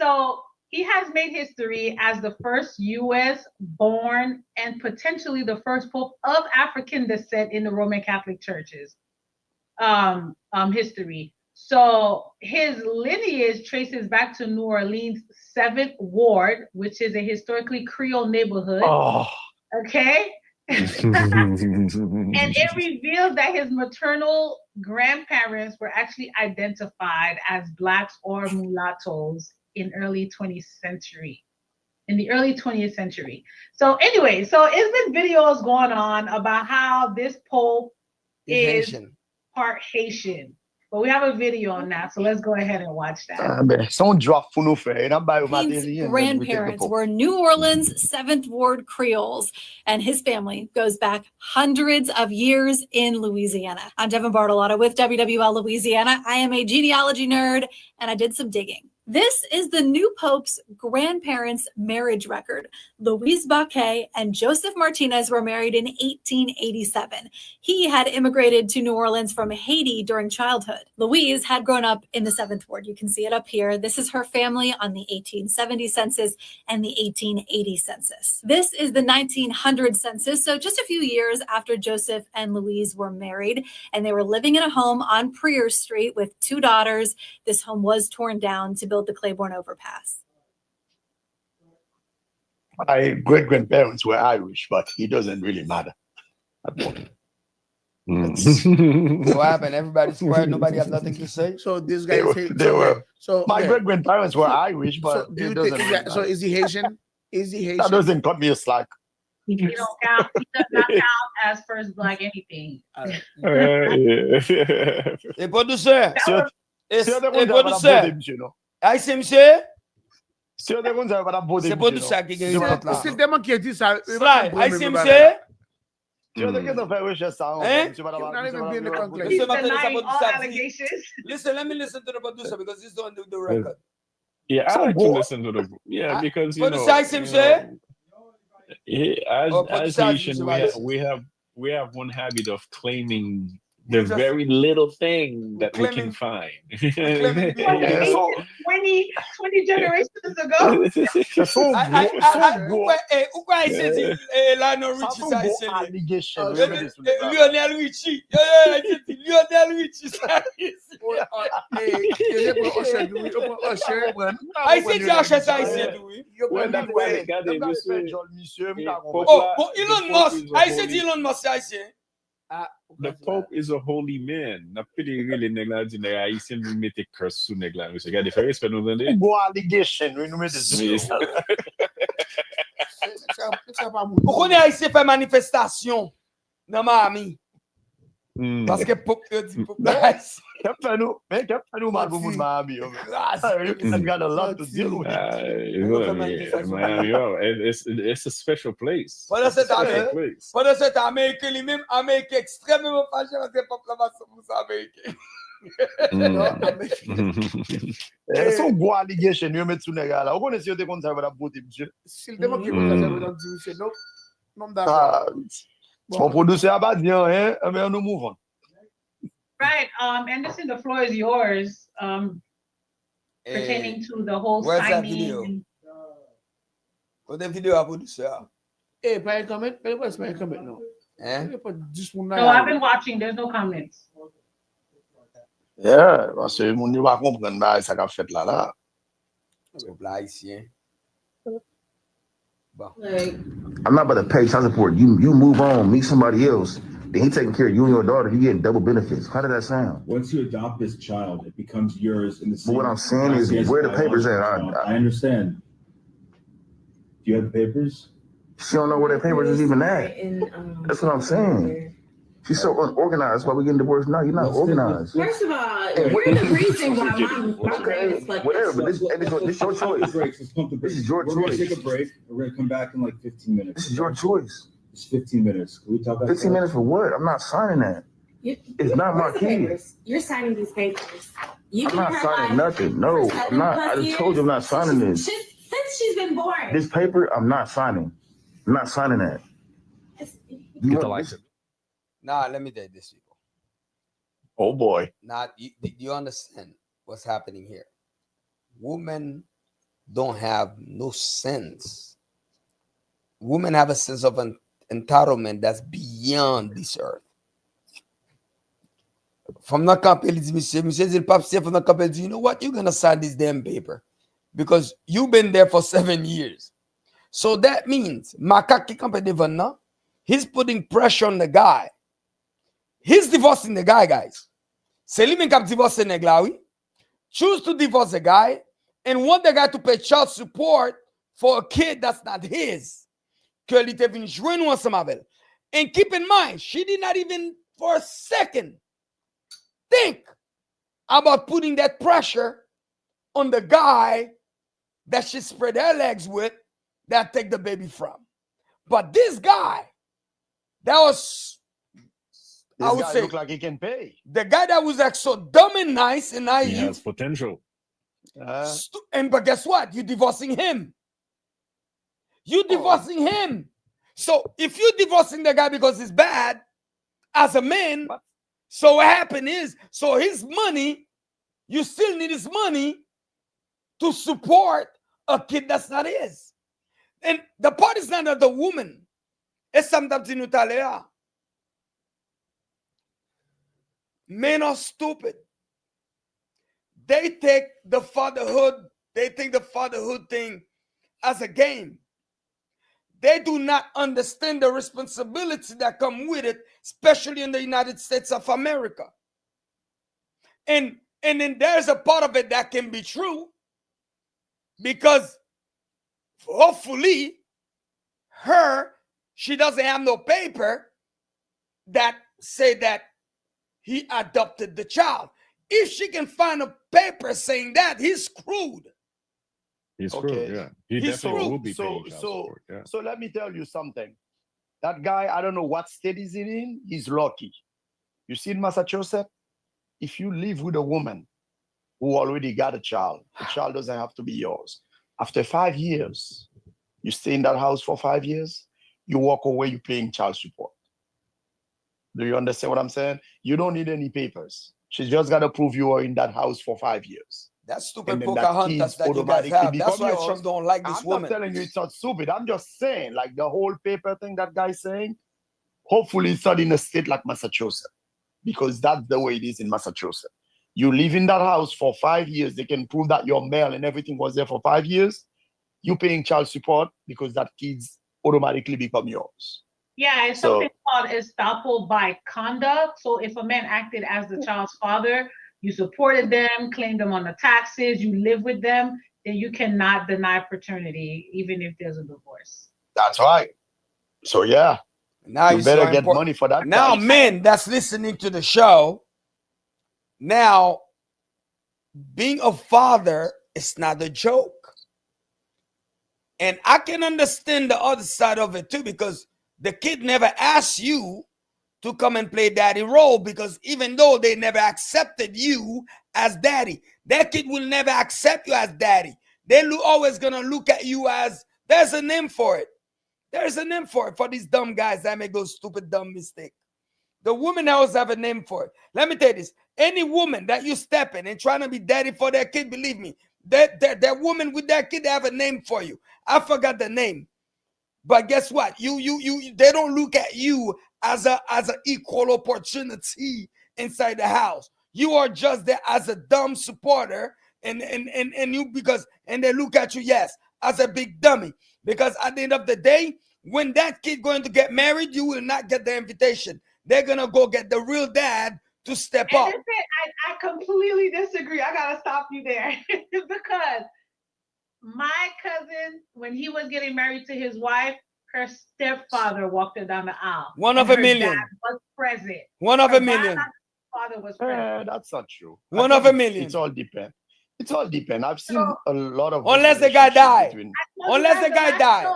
So he has made history as the first U.S. born and potentially the first pope of African descent in the Roman Catholic churches history. So his lineage traces back to New Orleans' 7th Ward, which is a historically Creole neighborhood. Oh, Okay. And it reveals that his maternal grandparents were actually identified as blacks or mulattoes in the early 20th century. So anyway, so it's been videos going on about how this pope is Haitian. part Haitian. But we have a video on that, so let's go ahead and watch that. ben, son draft pour nous faire. N'a ba yo His matériel, grandparents were New Orleans 7th Ward Creoles, and his family goes back hundreds of years in Louisiana. I'm Devin Bartolotta with WWL Louisiana. I am a genealogy nerd, and I did some digging. This is the new Pope's grandparents' marriage record. Louise Baquet and Joseph Martinez were married in 1887. He had immigrated to New Orleans from Haiti during childhood. Louise had grown up in the 7th Ward. You can see it up here. This is her family on the 1870 census and the 1880 census. This is the 1900 census, so just a few years after Joseph and Louise were married, and they were living in a home on Prieur Street with 2 daughters. This home was torn down to build the Claiborne overpass. My great grandparents were Irish, but it doesn't really matter. So what happened? Everybody's quiet. Nobody has nothing to say. So this guy They is were- Haitian. they were- So My okay. great grandparents were Irish, So but do you it think doesn't is really that, so matter. is he Haitian? Is he That Haitian? doesn't cut me a slack. He don't count. He does not count as first black anything. Hey, producer. Sir, It's Sir, a they won't have a producer. vote, monsieur, no? I see, monsieur. Sir, they won't have a vote, C'est monsieur, producer no? qui gagne Je le pense vote là. là. C'est tellement qu'il a dit ça. Slide. I see, monsieur. Sir, they can't have a recherche ça, Hein? monsieur, madame, Not even monsieur, being the madame, conclave. He's Mr. Martinez denying about all to start. allegations. Listen, let me listen to the producer because he's the one do the record. Yeah, I So like to what? listen to the because you What know, does I say, you say? know, as Or what as does I Haitian, say? we have one habit of claiming the Just- very little thing that we can claiming- find. claiming- Yeah, so- 20 generations ago. Ce sont gros, Ou kwa ese Lionel ça Richie sont sa gros ese li? allegations, Oh, we mette sous les bras. Lionel Richie. Lionel Richie sa ese. I see ti achète ça ici, oui. Well, that's why they got it. Monsieur, Oh, but Elon Musk, I said Elon Musk haïtien. The Pope is a holy man. Na pili really negla di ne Haitien mi mette curse sous negla. We say, gade fè respect nou vende. gros allegation, we nous mette sous les bras. Ou konen haïtien fè manifestasyon nan Miami. Mm. Parce que Pope dit Pope haïtien. Captain, mal pour moun Miami. You got a lot to deal with. Miami, yo, it's a special place. Pendant It's a cette année, special place. pendant cette Amérique lui-même, Amérique extrêmement fâché parce que Pope là-bas sont Américains. Ils sont gros allegation, we mette sous les gars là. Vous connaissez, vous êtes comme ça, vous avez voté, monsieur. S'il demande qu'il veut faire ça, c'est non. Non, d'accord. Ah, Mon producteur a pas dit rien, mais nous mouvons. Right. Anderson, the floor is yours. Pertaining to the whole where's that signing. video? and- Kote vidéo a producer. Eh, pas un comment? Pas un comment, non. Hein? Il y a pas 10 moun No, nan. I've been watching. There's no comments. Yeah, parce que moun yo va comprendre ça qu'a fait là. Peuple haïtien. Like, I'm not about to pay child support. You move on, meet somebody else. Then he taking care of you and your daughter. You getting double benefits. How did that sound? Once you adopt this child, it becomes yours in the same. But what I'm saying is, where the papers at? I understand. Do you have the papers? She don't know where the papers is even at. That's what I'm saying. She's so unorganized. That's why we getting divorced now. You're not organized. first of all, we're the reason why my brain is like Whatever, but this your Let's pump the choice. brakes. Let's pump the brakes. This is your We're gonna choice. take a break. We're gonna come back in like 15 minutes. This is your choice. It's 15 minutes. Can we talk about 15 minutes for what? I'm not signing that. It's not my key. You're signing these papers. You I'm not signing nothing. No, I'm not. I just told you I'm not signing this. Since she's been born. This paper, I'm not signing. I'm not signing that. Get the license. Nah, let me tell you this, people. Oh boy. Now, do you understand what's happening here? Women don't have no sense. Women have a sense of entitlement that's beyond this earth. From the company, you know what? You're gonna sign this damn paper because you've been there for 7 years. So that means Makaki company he's putting pressure on the guy. He's divorcing the guy, guys. Selim cap divorce Neglawi, choose to divorce the guy, and want the guy to pay child support for a kid that's not his. And keep in mind, she did not even for a second think about putting that pressure on the guy that she spread her legs with that take the baby from. But this guy, that was, This I would guy say, look like he can pay. the guy that was like so dumb and nice and He naive. has potential. But guess what? You're divorcing him. You're divorcing him. So if you're divorcing the guy because he's bad as a man, so what happened is, so his money, you still need his money to support a kid that's not his. And the part is not that the woman. It's sometimes in Italia. Men are stupid. They take the fatherhood, they think the fatherhood thing as a game. They do not understand the responsibility that come with it, especially in the United States of America. And then there's a part of it that can be true because hopefully she doesn't have no paper that say that he adopted the child. If she can find a paper saying that, he's screwed. He's screwed, yeah. He He's definitely screwed. will be paying child support, yeah. So let me tell you something. That guy, I don't know what state he's in, he's lucky. You see in Massachusetts, if you live with a woman who already got a child, the child doesn't have to be yours. After 5 years, you stay in that house for 5 years, you walk away, you're paying child support. Do you understand what I'm saying? You don't need any papers. She's just got to prove you are in that house for 5 years. That's stupid And then Pocahontas that you guys automatically have. That's become why yours. Trump don't like this I'm woman. not telling you it's not stupid. I'm just saying, like the whole paper thing that guy's saying, hopefully it's not in a state like Massachusetts, because that's the way it is in Massachusetts. You live in that house for 5 years. They can prove that your mail and everything was there for 5 years. You're paying child support because that kids automatically become yours. Yeah, it's something called estoppel by conduct. So if a man acted as the child's father, you supported them, claimed them on the taxes, you live with them, then you cannot deny paternity, even if there's a divorce. That's right. So yeah, Now you it's better so get important. money for that. Now, guy. men that's listening to the show, now being a father is not a joke. And I can understand the other side of it too, because the kid never asked you to come and play daddy role, because even though they never accepted you as daddy, that kid will never accept you as daddy. They're always gonna look at you as, there's a name for it. There's a name for it for these dumb guys that make those stupid dumb mistakes. The women always have a name for it. Let me tell you this. Any woman that you step in and trying to be daddy for their kid, believe me, that woman with that kid, they have a name for you. I forgot the name. But guess what? They don't look at you as an equal opportunity inside the house. You are just there as a dumb supporter, and they look at you, yes, as a big dummy. Because at the end of the day, when that kid going to get married, you will not get the invitation. They're gonna go get the real dad to step And up. listen, I completely disagree. I gotta stop you there because my cousin, when he was getting married to his wife, her stepfather walked her down the aisle. One of and a her million. dad was present. One of Her a million. father was present. That's not true. One I of a think million. It's all depend. It's all depend. I've seen a lot of Unless the guy relationships die. between- Unless the guy die.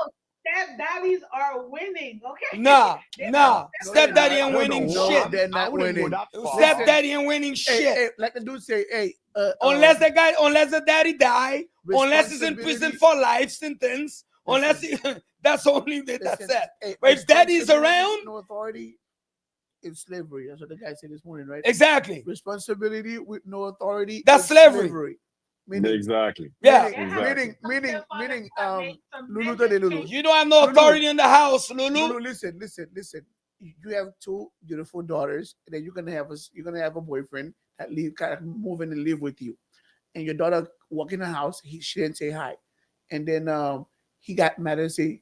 Stepdaddies are winning, okay? Nah. No, Stepdaddy they're ain't not. winning No, shit. they're not I wouldn't go winning. that far. Stepdaddy ain't winning Hey, shit. hey, like the dude say, hey, Unless the daddy die, unless he's in prison responsibility- for life sentence, unless he, that's only that's Listen, it. hey, But if daddy's responsibility around, with no authority is slavery. That's what the guy said this morning, right? exactly. Responsibility with no authority. That's is slavery. Meaning, Exactly. Yeah. Exactly. meaning, Lulu, Lulu. You don't have no Lulu. authority in the house, Lulu, Lulu. listen. You have two beautiful daughters, and then you're gonna have a boyfriend that kind of move in and live with you, and your daughter walk in the house. She didn't say hi, and then he got mad and say,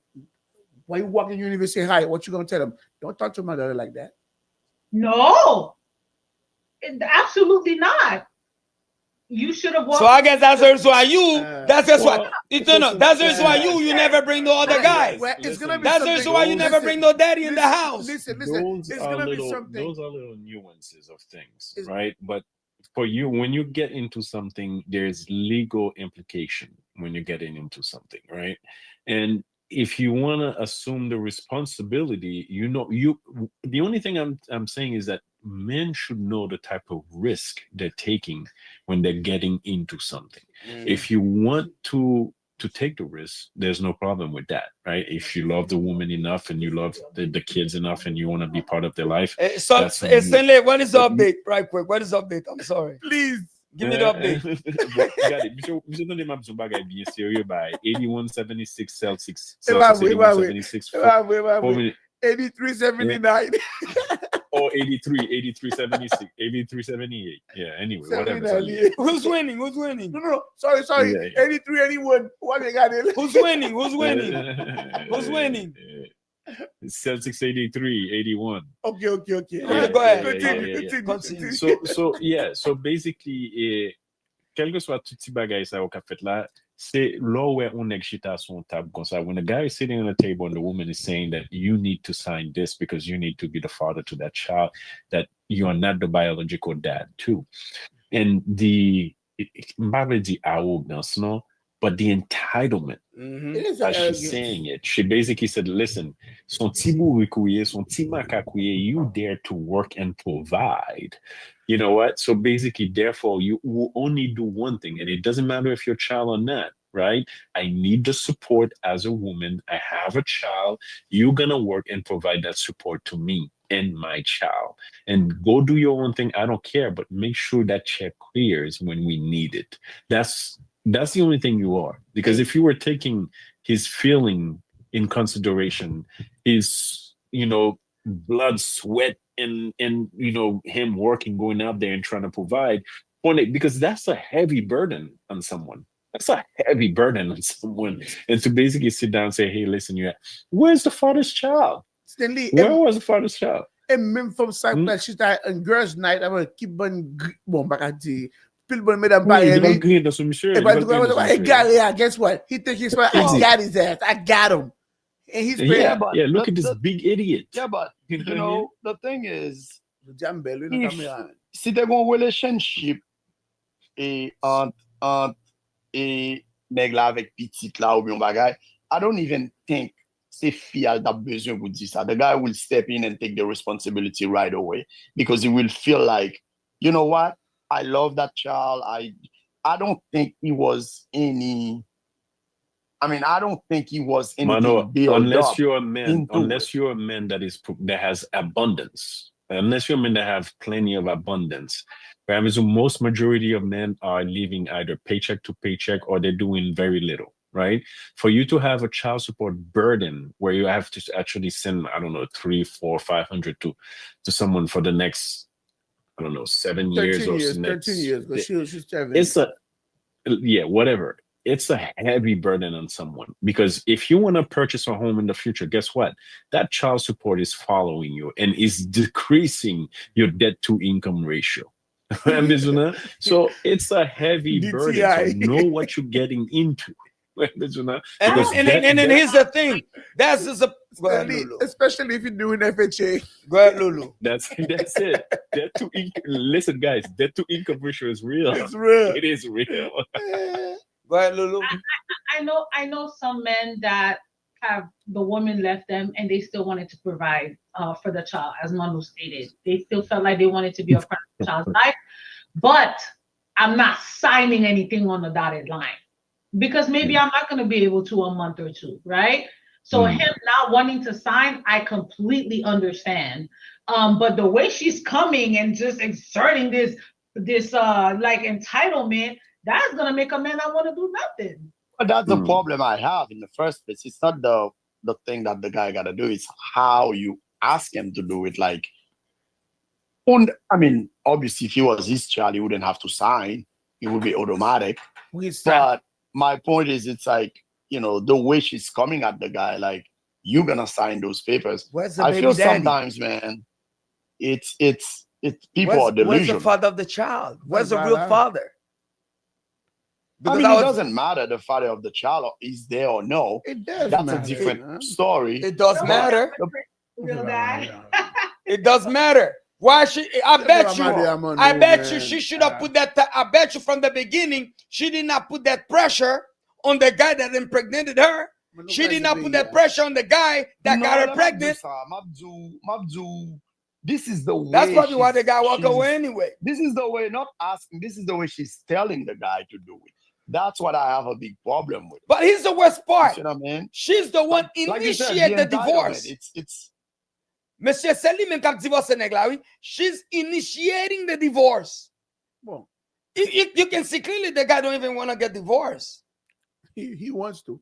"Why you walking? You didn't even say hi. What you gonna tell him? Don't talk to my daughter like that." No, absolutely not. You should have walked. So I guess that's the reason why you. That's just well, why. No, that's the reason why you never bring no other guys. Well, it's gonna be That's the something- reason why you never bring no daddy in the house. Listen. Those It's are gonna be little, something. those are little nuances of things, It's- right? But for you, when you get into something, there's legal implication when you're getting into something, right? And if you want to assume the responsibility, the only thing I'm saying is that men should know the type of risk they're taking when they're getting into something. If you want to take the risk, there's no problem with that, right? If you love the woman enough and you love the kids enough and you want to be part of their life, that's on you. Stanley, what is the update? Right quick. What is the update? I'm sorry. Please. Give me the update. Regardez, monsieur donne ma besoin bagay bien sérieux by 8176 Celtics. Wait. 8379. Or 8376, 8378. Yeah, anyway, whatever. 79. Who's winning? No. Sorry. Yeah. 83, 81. What they got it? Who's winning? Who's winning? Celtics 83, 81. Okay. Okay, go ahead. Continue. So basically, quel que soit tout petit bagay ça au fait là, c'est là où on est chita son table comme ça. When the guy is sitting on the table and the woman is saying that you need to sign this because you need to be the father to that child, that you are not the biological dad too. And arrogance, no, but the entitlement. It is As she's saying it, she basically said, listen, son ti bourikouye, son ti makakouye, you dare to work and provide. You know what? So basically, therefore, you will only do one thing, and it doesn't matter if you're a child or not, right? I need the support as a woman. I have a child. You're going to work and provide that support to me and my child. And go do your own thing. I don't care, but make sure that check clears when we need it. That's the only thing you are. Because if you were taking his feeling in consideration, his, blood, sweat, and him working, going out there and trying to provide, because that's a heavy burden on someone. That's a heavy burden on someone. And to basically sit down and say, hey, listen, where's the father's child? Stanley, Where was the father's child? And même from Cyprus, she's like, on girls' night, I'm going to keep on, back at the people made them buy Guess what? He thinks he's I got his ass. I got him. And he's paying. Look at this big idiot. Yeah, but the thing is, if si t'es gon relationship entre nèg la avec petite la ou bien bagay, I don't even think c'est fial da besoin pour dire ça. The guy will step in and take the responsibility right away because he will feel like, you know what? I love that child. I don't think he was any. I don't think he was anything built unless up you're a man, that has abundance. Unless you're a man that have plenty of abundance. Whereas most majority of men are living either paycheck to paycheck or they're doing very little, right? For you to have a child support burden where you have to actually send, I don't know, 300, 400, 500 to someone for the next, I don't know, 7 years or 13 years, because she's 7. It's whatever. it's a heavy burden on someone, because if you want to purchase a home in the future, guess what? That child support is following you and is decreasing your debt to income ratio. So it's a heavy burden. So DTI. know what you're getting into. And Because then here's the thing. That's just a go ahead, Especially, Lulu. especially if you're doing FHA. Go ahead, Lulu. that's it. Debt to listen, guys. Debt to income ratio is real. It's real. It is real. Go ahead, Lulu. I know some men that have the woman left them and they still wanted to provide for the child, as Manu stated. They still felt like they wanted to be a part of the child's life, but I'm not signing anything on the dotted line because maybe I'm not going to be able to a month or two, right? So him not wanting to sign, I completely understand. But the way she's coming and just exerting this like entitlement, that's gonna make a man not want to do nothing. But that's the problem I have in the first place. It's not the thing that the guy gotta do, it's how you ask him to do it. Like, I mean, obviously if he was his child, he wouldn't have to sign. It would be automatic. But my point is, it's like, you know, the way she's coming at the guy, like, you're gonna sign those papers. Where's the I baby feel daddy? sometimes, man, it's people are delusional. Where's the father of the child? Where's the real father? I mean, it doesn't matter the father of the child is there or no. It does That's matter. a different story. It does matter. Real dad. It does matter. Why she? I bet you she should have put that. I bet you from the beginning she did not put that pressure on the guy that impregnated her. She did not put that pressure on the guy that got her pregnant. Mabdu, this is the way. That's probably why the guy walked away anyway. This is the way, not asking. This is the way she's telling the guy to do it. That's what I have a big problem with. But here's the worst part. You know what I mean? She's the one Like you said, initiate the entitlement, divorce. It's Monsieur Selim and Kap divorce nèg la, oui. She's initiating the divorce. Well, You can see clearly the guy don't even want to get divorced. he wants to.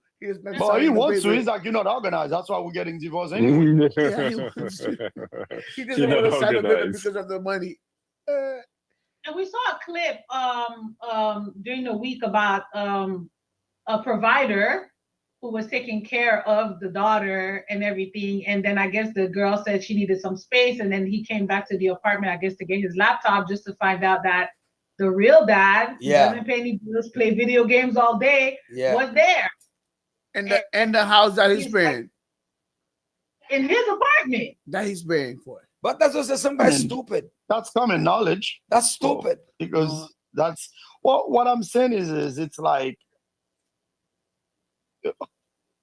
But he wants to. He's like, you're not organized. That's why we're getting divorced anyway. Yeah, he wants to. He doesn't want to sign the paper because of the money. And we saw a clip during the week about a provider who was taking care of the daughter and everything. And then I guess the girl said she needed some space. And then he came back to the apartment, I guess, to get his laptop just to find out that the real dad, who doesn't pay any bills, play video games all day, was there. And the house that he's paying. In his apartment. That he's paying for. But that's what some guy's stupid. That's common knowledge. That's stupid. Because that's what I'm saying is it's like,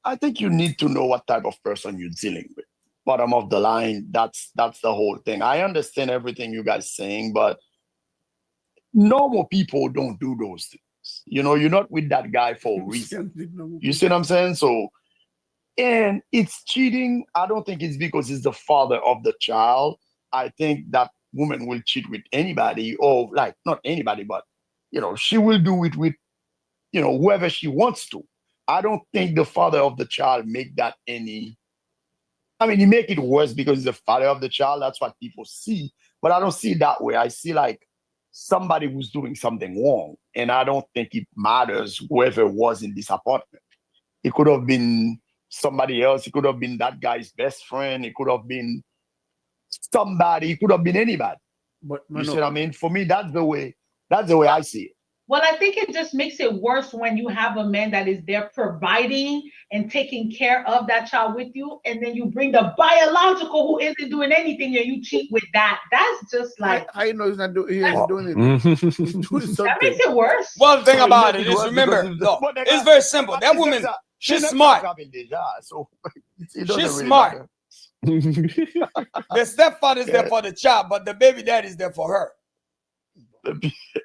I think you need to know what type of person you're dealing with. Bottom of the line, that's the whole thing. I understand everything you guys saying, but normal people don't do those things. You know, you're not with that guy for a reason. You see what I'm saying? So, and it's cheating. I don't think it's because he's the father of the child. I think that woman will cheat with anybody, or like not anybody, but you know, she will do it with, you know, whoever she wants to. I don't think the father of the child make that any. I mean, he make it worse because he's the father of the child. That's what people see, but I don't see it that way. I see like somebody who's doing something wrong, and I don't think it matters whoever was in this apartment. It could have been somebody else. It could have been that guy's best friend. It could have been somebody. It could have been anybody. But you see what I mean? For me, that's the way I see it. Well, I think it just makes it worse when you have a man that is there providing and taking care of that child with you, and then you bring the biological who isn't doing anything and you cheat with that. That's just like, how you know he's not doing it? He's doing something. That makes it worse. One thing about it is, remember, it's very simple. That woman, she's smart. She's smart. The stepfather is there for the child, but the baby daddy is there for her.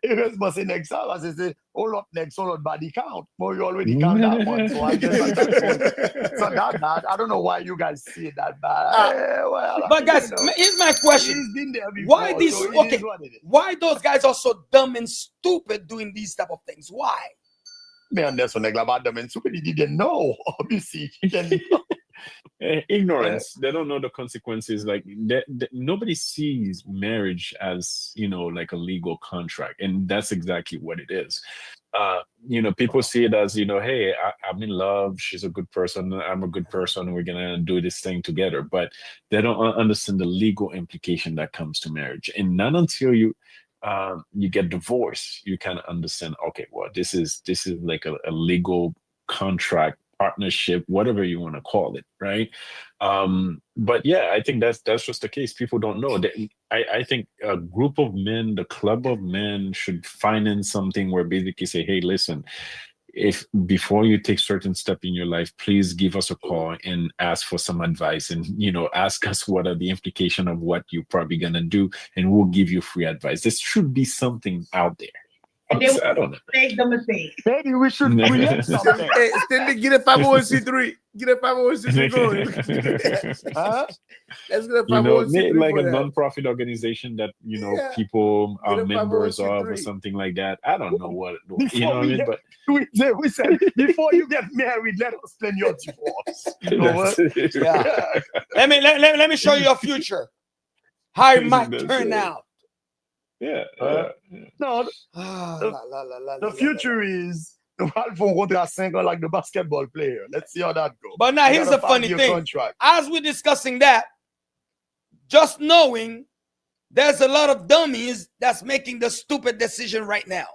It must say next time. I say, hold up next, hold up body count. Well, you already count that one. So I guess at that point, it's not that bad. I don't know why you guys see it that bad. But guys, here's my question. He's been there before, why these so it is what it is. why those guys are so dumb and stupid doing these type of things? Why? Me understand about them and stupid. He didn't know. Obviously, he didn't know. Ignorance. They don't know the consequences. Like nobody sees marriage as, you know, like a legal contract, and that's exactly what it is. You know, people see it as, you know, hey, I'm in love. She's a good person. I'm a good person. We're gonna do this thing together. But they don't understand the legal implication that comes to marriage, and not until you get divorced, you kind of understand. Okay, well, this is like a legal contract, partnership, whatever you want to call it, right? But yeah, I think that's just the case. People don't know that. I think a group of men, the club of men, should finance something where basically say, hey, listen, if before you take certain step in your life, please give us a call and ask for some advice, and, you know, ask us what are the implication of what you're probably gonna do, and we'll give you free advice. There should be something out there. And they I don't know. make the mistake. Maybe we should create something. Hey, Stanley, get a 501c3. Get a 501c3 going. Huh? Let's get a You know, 501c3 like for a that. non-profit organization that, you know, Yeah. people Get are a members of, or 501c3. something like that. I don't know what, you Before know what I we mean? get- But We said before you get married, let us plan your divorce. You know what? that's it. Yeah. Let me show you your future. How it might That's turn it. out. Yeah. No, Ah, The- la, la, la, la, the la, la, future is Ralph contract 5 ans like the basketball player. Let's see how that goes. But now He here's got the a funny 5-year thing. contract. As we're discussing that, just knowing there's a lot of dummies that's making the stupid decision right now.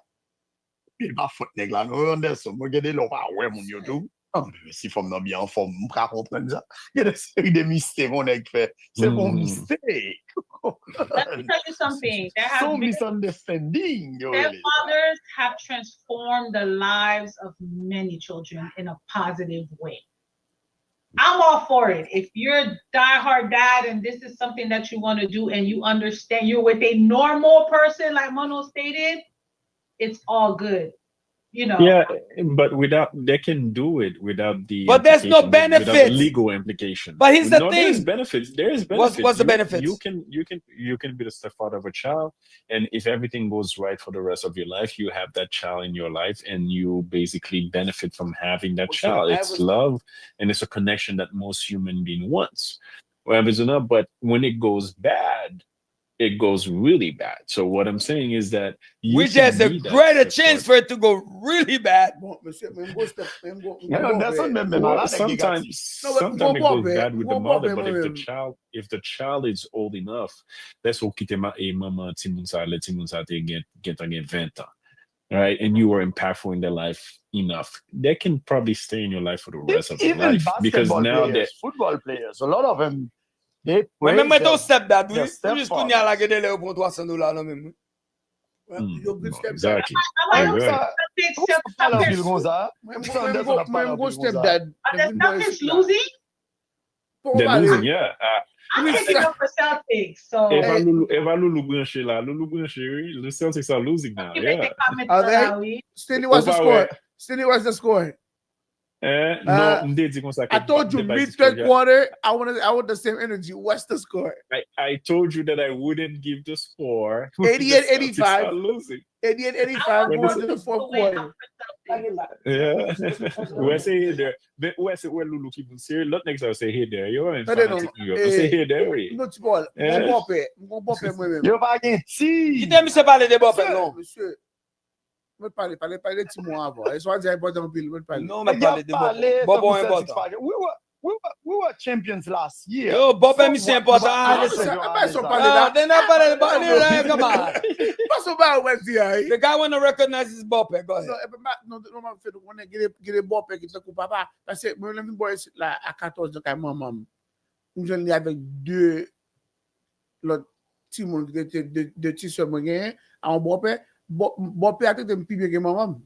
Il va foutre nèg là, nous on descend, moi regarder là, ouais mon yo tout. Si femme nan bien en forme, on peut comprendre ça. Il y a des séries de mystères mon nèg fait. C'est bon mystère. Let me tell you something. There So have been misunderstanding. yo, really. stepfathers have transformed the lives of many children in a positive way. I'm all for it. If you're a diehard dad and this is something that you want to do and you understand you're with a normal person, like Mono stated, it's all good. You know. Yeah, but they can do it without the. But there's no implications, without the benefits. legal implication. But here's the No, thing. There's benefits. There is benefits. What's the benefits? You can be the stepfather of a child, and if everything goes right for the rest of your life, you have that child in your life, and you basically benefit from having that child. It's love, and it's a connection that most human being wants. Whatever it's not, but when it goes bad, it goes really bad. So what I'm saying is that Which has a greater chance for it to go really bad. Bon, monsieur, même go step, même go. Yeah, même go that's back. what même Well, malade sometimes No, but sometimes it go goes back, bad with the go mother, back, but if the madame. child is old enough, let's go kite maman Timunsa, let Timunsa get again 20 ans. Right, and you were impactful in their life enough, they can probably stay in your life for the rest of their Even life, because basketball now that players, football players, a lot of them, they When praise me their- ton stepdad, their oui, juste qu'on y a la stepfathers. gueule là pour $300 non même. You're good stepdad. exactly. Hey, You're what's right. that? Big What's step- the dollar step- bill, Gonza? Même What's go, that même dollar go, même go bill, Gonza? stepdad. Are the Celtics losing? They're losing, yeah. I'm picking up for Celtics. So Eva Lulu branché là, Lulu branché, oui, the Celtics are losing now, you make yeah. a comment Are on they? that, oui. Stanley, what's the Over score? where? Stanley, what's the score? No, m'de di kon sa I ke told you de base mid score, third yeah. quarter. I want the same energy. What's the score? I told you that I wouldn't give the score. 88, The Celtics 85. are losing. 88-85 When going the- to the fourth quarter. Yeah. Where say hey there? Where say where Lulu keep say lot next time say hey there. You're in No, they fanatic don't. New York. Say hey there. oui. No, tu parles. Yeah. Mon bopé moi-même. Yo pa gen ti. Qui t'aime se parler de Bob non? Monsieur, me parler de petit mois avant. Et soit dire important pile, me parler. Non, But mais you parler de parle, Bob. Bob some est Celtics important. parle. We were champions last year. Yo, Bob So est si what- important. what- Ah, listen. Pas parler Ah, là. then I parle de Bob. Come on. Pas so bad when dia. The guy want to recognize his Bob. Go ahead. Non, ma fait on est géré bopé qui te coupe papa parce que moi le boy là à 14 ans quand maman. Nous je l'ai avec deux l'autre petit monde qui était de petits soeurs moi gain en bopé bopé a été plus bien que maman.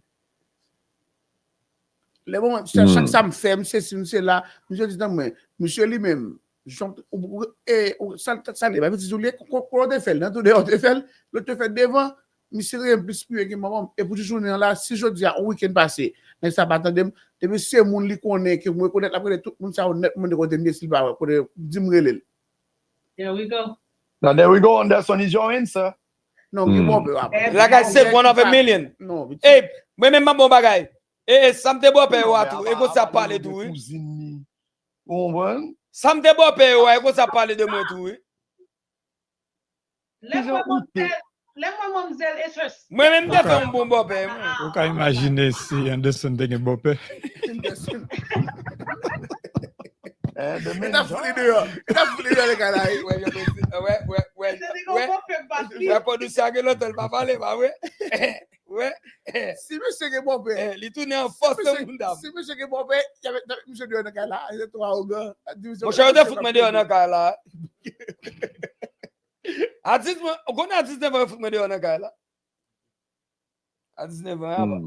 Les moments chaque ça me fait c'est là monsieur dit non mais monsieur lui-même et ça les va petit jouer qu'on te fait dans tout dehors te fait le te fait devant monsieur rien plus plus que maman et pour journée là si je dis un week-end passé mais ça pas attendre depuis c'est monde li connaît que moi connaître après tout monde ça honnête monde côté me s'il va pour dire me relève. There we go. Now there we go. Anderson is your answer. Non, Like I said, 1 of a million. Non, Hey, moi même ma bon bagay. Eh, ça me te Bob est Non, ou mais tout. avant- Et go ça avant parler de tout. oui. cousine ni. Vous comprenez? Ça me débat ouais, quand ça parle de moi tout. Oui. Laisse-moi mademoiselle Estrus. Moi-même, j'ai fait un bon beau-père. Vous pouvez imaginer si Anderson était un beau-père. Il a foulé dehors. Il a foulé dehors, les gars là. Ouais. Je pas du ça que l'autre va parler, bah ouais. Ouais. Si monsieur est bon père, Il tourne en force de monde. si monsieur est bon père, il y avait monsieur dehors, les gars là. Il y a trois au gars. Mon cher, on a foutu dehors dans cas là. À 19 ans, on a 19 ans, foutu dehors dans cas là. À 19 ans,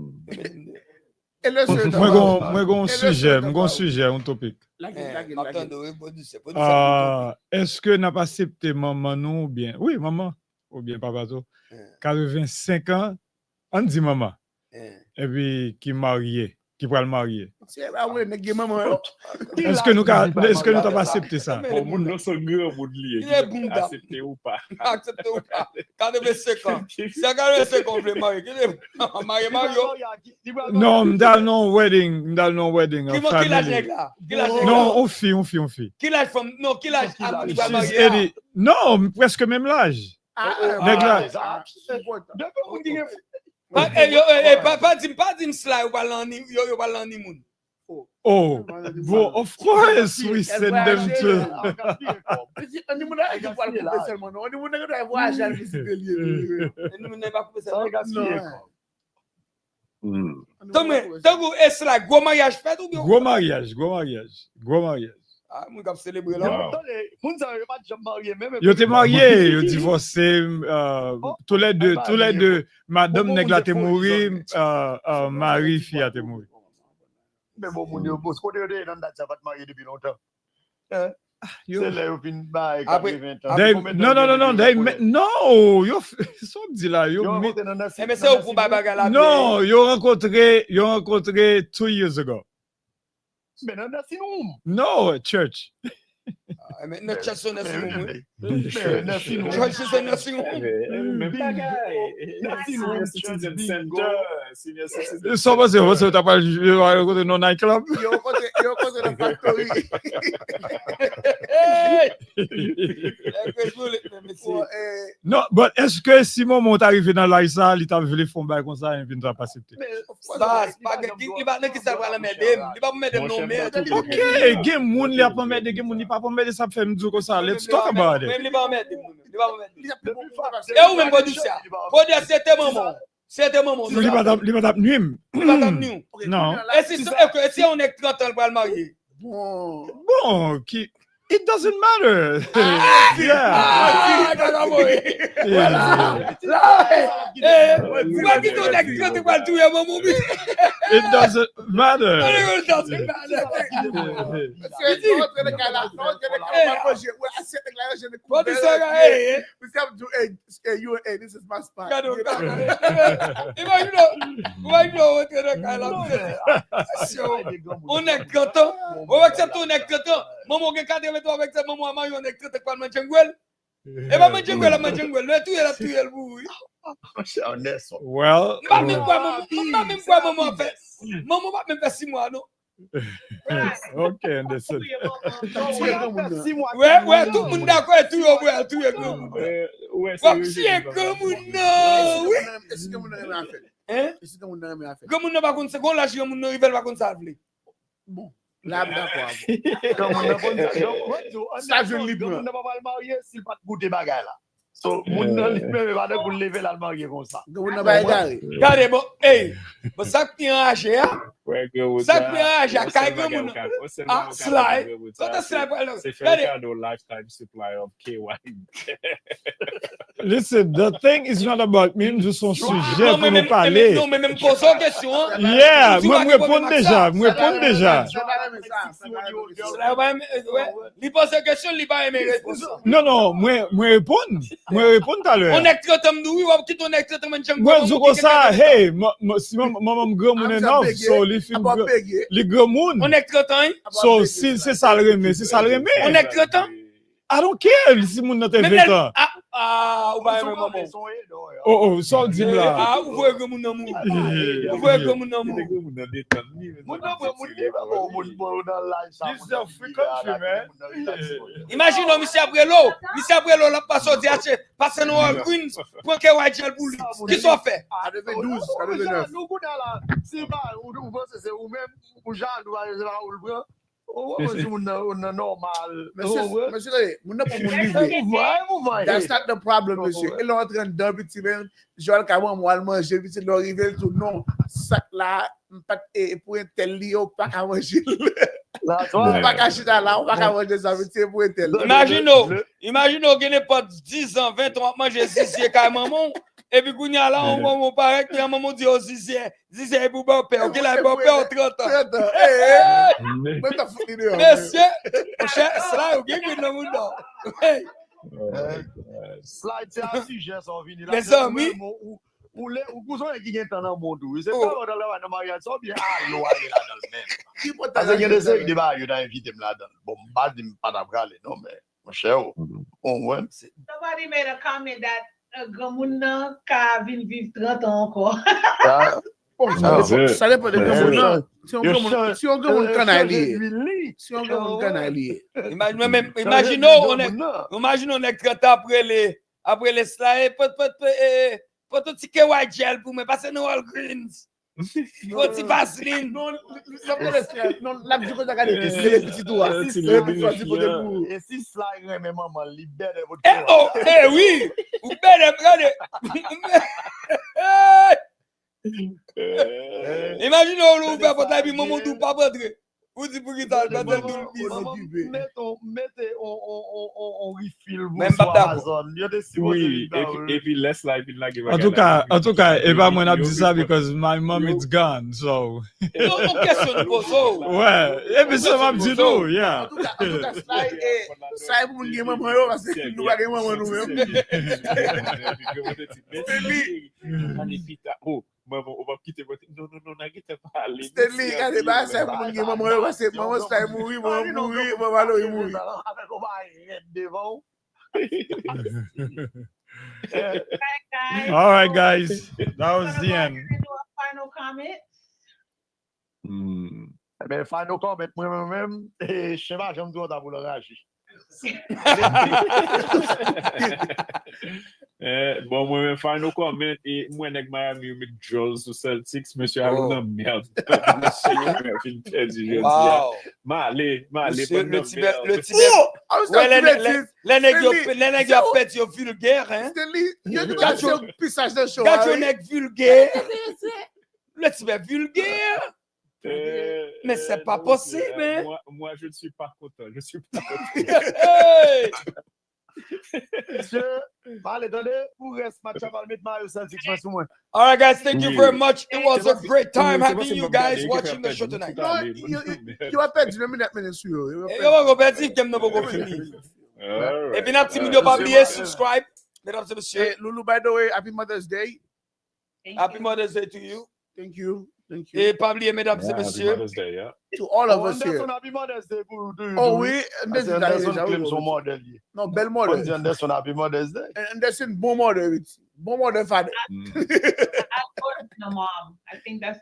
Et le seul. Moi, j'ai un sujet, un topic. Est-ce que n'a pas accepté maman nous ou bien? Oui, maman, ou bien papa, 85 ans, on dit maman. Et puis, qui marié, qui va le marier. Est-ce que nous n'avons pas accepté ça? Pour moun non son grand moun lié. Il est bon accepté ou pas. Accepté ou pas. 45 ans. C'est 45 ans, on veut marier. Mario. Non, m'dal wedding. Qui l'âge là? Non, on fit. Qui l'âge femme? Non, qui l'âge Amouni va marier? Non, presque même l'âge. Pas dim cela, ou pas l'ani moun. Oh, well, of course we send them to. Tango est là, gros mariage fait ou bien? Gros mariage. Ah, moun kap célébrer là. Yo te marié, yo divorcé, tous les deux, madame Negla te mouri, Marie fille a te mouri. Mais bon, mon Dieu, parce qu'on est dans la savate marié depuis longtemps. C'est là où fin bail après 20 ans. Non, yo so dit là, yo mais c'est au pour bagarre là. Non, yo rencontré 2 years ago. Mais dans la sinon. No, church. Mais notre church c'est nursing home. Church c'est nursing home. Mais senior citizen center. So você tá para no nightclub? Yo côté de factory. Non, but est-ce que si maman est arrivé dans l'Aïssa, il t'a voulu faire un bail comme ça et puis il t'a pas accepté? Il va qui ça va la m'aider. Il va me mettre non mais. OK, game moun li a pas mettre game moun li pas mettre ça fait me dire comme ça. Let's talk about it. Même il va mettre. Et ou même pas du ça. Faut dire c'était maman. Li pas nuit. Non. Et si on est 30 ans pour le marier. Bon, qui it doesn't matter. It doesn't matter. This is my spot. On est content. On accepte, on est content. Maman, toi avec sa maman, on est content quoi manger gueule. Et pas manger gueule, le tout est le bout. Well, pas même quoi maman fait. Maman va même faire 6 mois non. OK, understood. Ouais, tout le monde d'accord, tout est comme. Comme si est comme non. Oui. Est-ce que mon ami a fait? Hein? Est-ce que mon ami a fait? Comme on va contre second lâche mon nom, il va contre ça. Bon. Là, d'accord. Ça je libre. On ne va pas le marier s'il pas goûter bagarre là. So moun nan li même pas pour lever la marier comme ça. On n'a pas égaré. Regardez bon, bon ça qui enragé hein. Ça qui enragé kay grand moun. Ah, slide. Quand slide c'est faire cadeau lifetime supply of KY. Listen, the thing is not about me, juste son sujet pour nous parler. Non, mais même pose une question. Yeah, moi me répondre déjà. Il pose une question, il va aimer répondre. Non, moi répondre tout à l'heure. On est traitant nous, ou qui on est traitant de moi je comme ça, hey, si maman grand moun enough, so li fin li grand moun. On est traitant. So si c'est ça le remet, On est traitant. I don't care si moun nan te 20 ans. Ah, ou pas maman. Oh, ça dit là. Ah, vous voyez comme mon amour. Vous voyez comme mon amour. Imaginons, monsieur Abrelo, la passe au diache, passe nous en Queens, pour que White Gel pour lui. Qui sont fait? Ah, devait 12, ça devait 9. Nous, c'est pas, ou c'est ou même, ou Jean, ou le bras. Oh, c'est normal. Monsieur, that's not the problem, monsieur. Il est en train de petit même, Joël Camon, moi, manger, puis il arrive tout non, sac là, pour un tel lit, ou pas qu'à manger. Pas qu'à chiter là, ou pas qu'à manger ça, pour un tel. Imaginons qu'il n'est pas 10 ans, 20 ans, manger zizi quand maman. Et puis, quand il y a là, on paraît qu'il y a un moment dit au zizi est pour bon père. Ok, là, bon père 30 ans. Monsieur, c'est là, ok, que nous slide, c'est un sujet, ça, vient là. Les amis, ou cousin qui est dans le monde, c'est pas dans le mariage, ça bien à l'eau, il est là dans le même. Parce qu'il y a des débats, il a invité là-dedans. Bon, pas d'abraler, non, mais, mon cher, ouais. Somebody made a comment that Gamuna ka vivre 30 ans encore. Ça dépend de Gamuna. Si on Gamuna canalier. Si on Gamuna canalier. Imaginons, on est 30 ans après les slides, pas tout ticket White Gel pour me passer nous all greens. Pas de vaseline. Non, la vie qu'on a gagné, c'est les petits doigts. Et si slide, même maman, libère votre corps. Oui, vous regardez. Imaginez, on ouvre votre habit, maman, tout pas rentrer. Vous dites pour qui t'as le mettez, on refill même pas Amazon. Oui, if he less life, il n'a En tout cas, Eva m'a dit ça because my mom is gone, so. Non, question pour ça. Ouais, et puis ça m'a dit tout, yeah. En tout cas, ça pour nous maman yo parce que nous pas maman nous-mêmes. Maman, on va quitter votre. Non, n'inquiète pas. Stanley, regardez, bah, ça pour nous maman parce que maman ça mourir, maman là mourir. All right, guys, that was the end. Final comment. Mais final comment, moi-même, je sais pas, j'aime tout d'abord le réagir. Bon, moi, final comment, et moi, avec Miami, avec Jones ou Celtics, monsieur a une merde. Wow. Malé, le Tibet. Les nègres ont fait your vulgaire, hein? Got your pissage de show. Got your neck vulgaire. Le Tibet vulgaire. Mais c'est pas possible, hein? Moi, je ne suis pas content. Je suis pas content. All right, guys, thank you very much. It was a great time having you guys watching the show tonight. You are perdu, même la minute sur. Et on va repartir comme nous avons fini. Et bien, petit milieu, pas oublier subscribe. Mesdames et messieurs. Lulu, by the way, happy Mother's Day. Happy Mother's Day to you. Thank you. Et pas oublier, mesdames et messieurs. To all of us here. Oh, oui. Non, belle mother. Anderson, happy Mother's Day. Anderson, bon mother. Bon mother father. I love being a mom. I think that's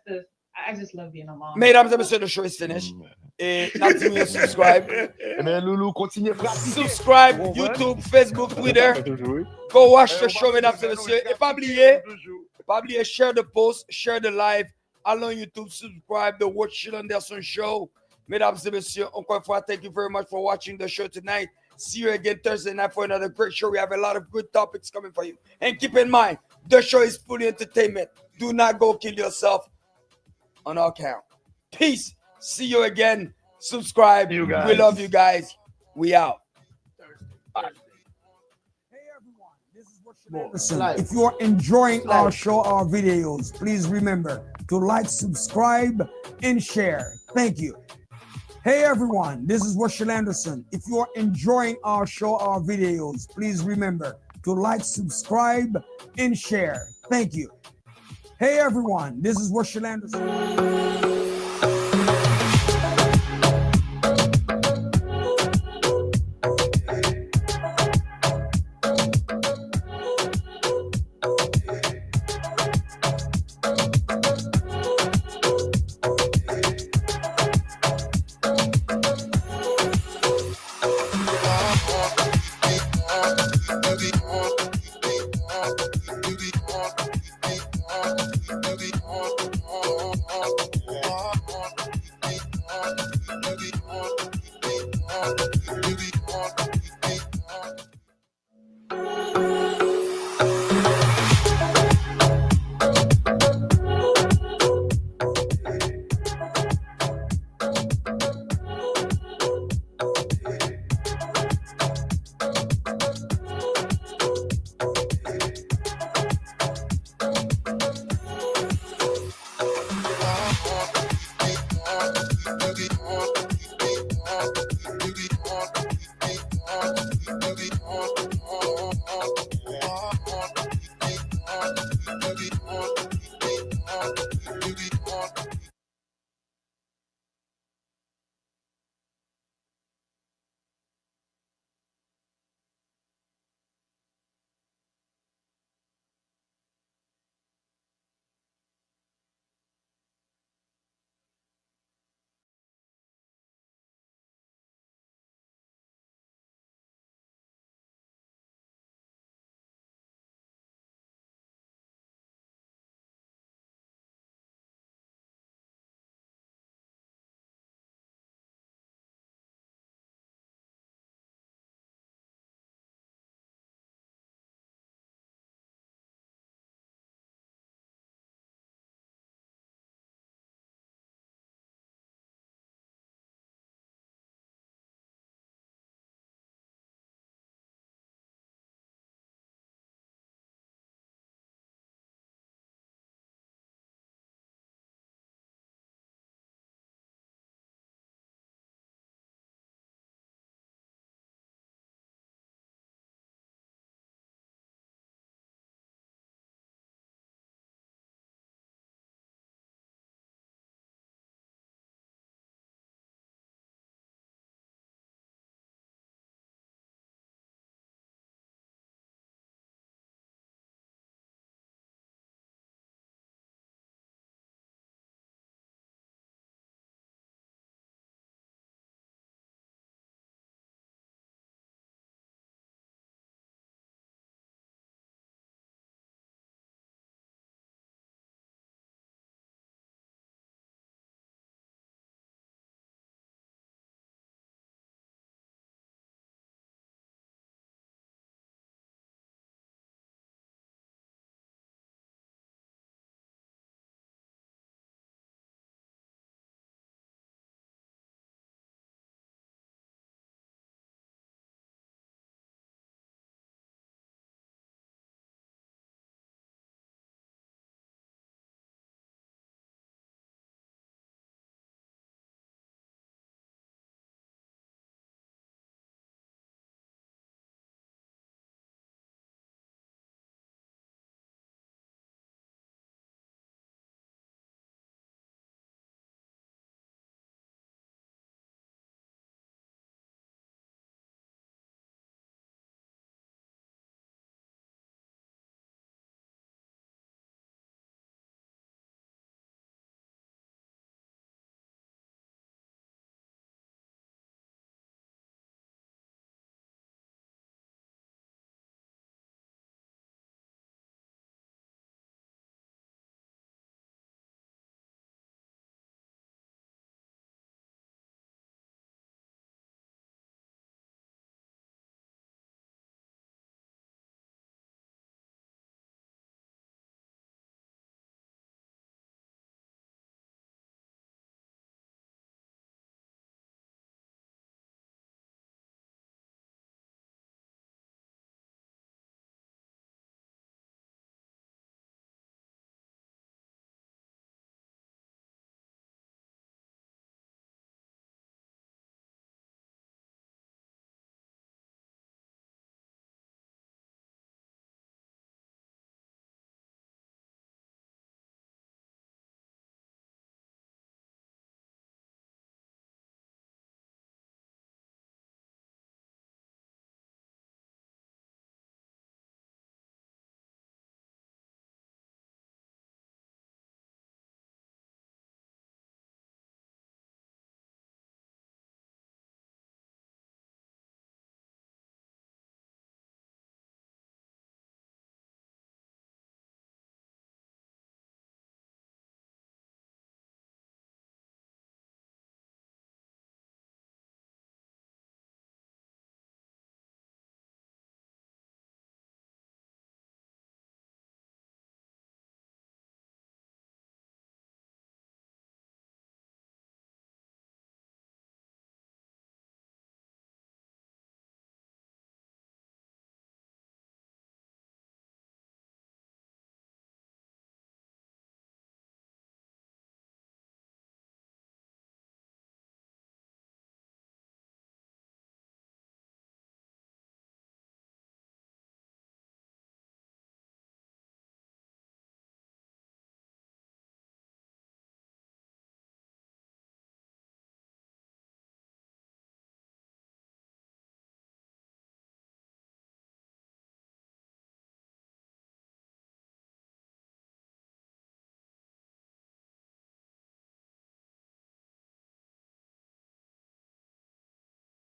I just love being a mom. Mesdames et messieurs, the show is finished. Et continuez subscribe. Mais Loulou, continuez subscribe, YouTube, Facebook, Twitter. Go watch the show, mesdames et messieurs. Et pas oublier, share the post, share the live. Allez on YouTube, subscribe the Watch Anderson Show. Mesdames et messieurs, encore une fois, thank you very much for watching the show tonight. See you again Thursday night for another great show. We have a lot of good topics coming for you. And keep in mind, the show is fully entertainment. Do not go kill yourself on our account. Peace. See you again. Subscribe. We love you guys. We out. Hey everyone, this is Watch. If you're enjoying our show, our videos, please remember to like, subscribe, and share. Thank you. Hey everyone, this is Watch Anderson. If you're enjoying our show, our videos, please remember to like, subscribe, and share. Thank you. Hey everyone, this is Watch Anderson.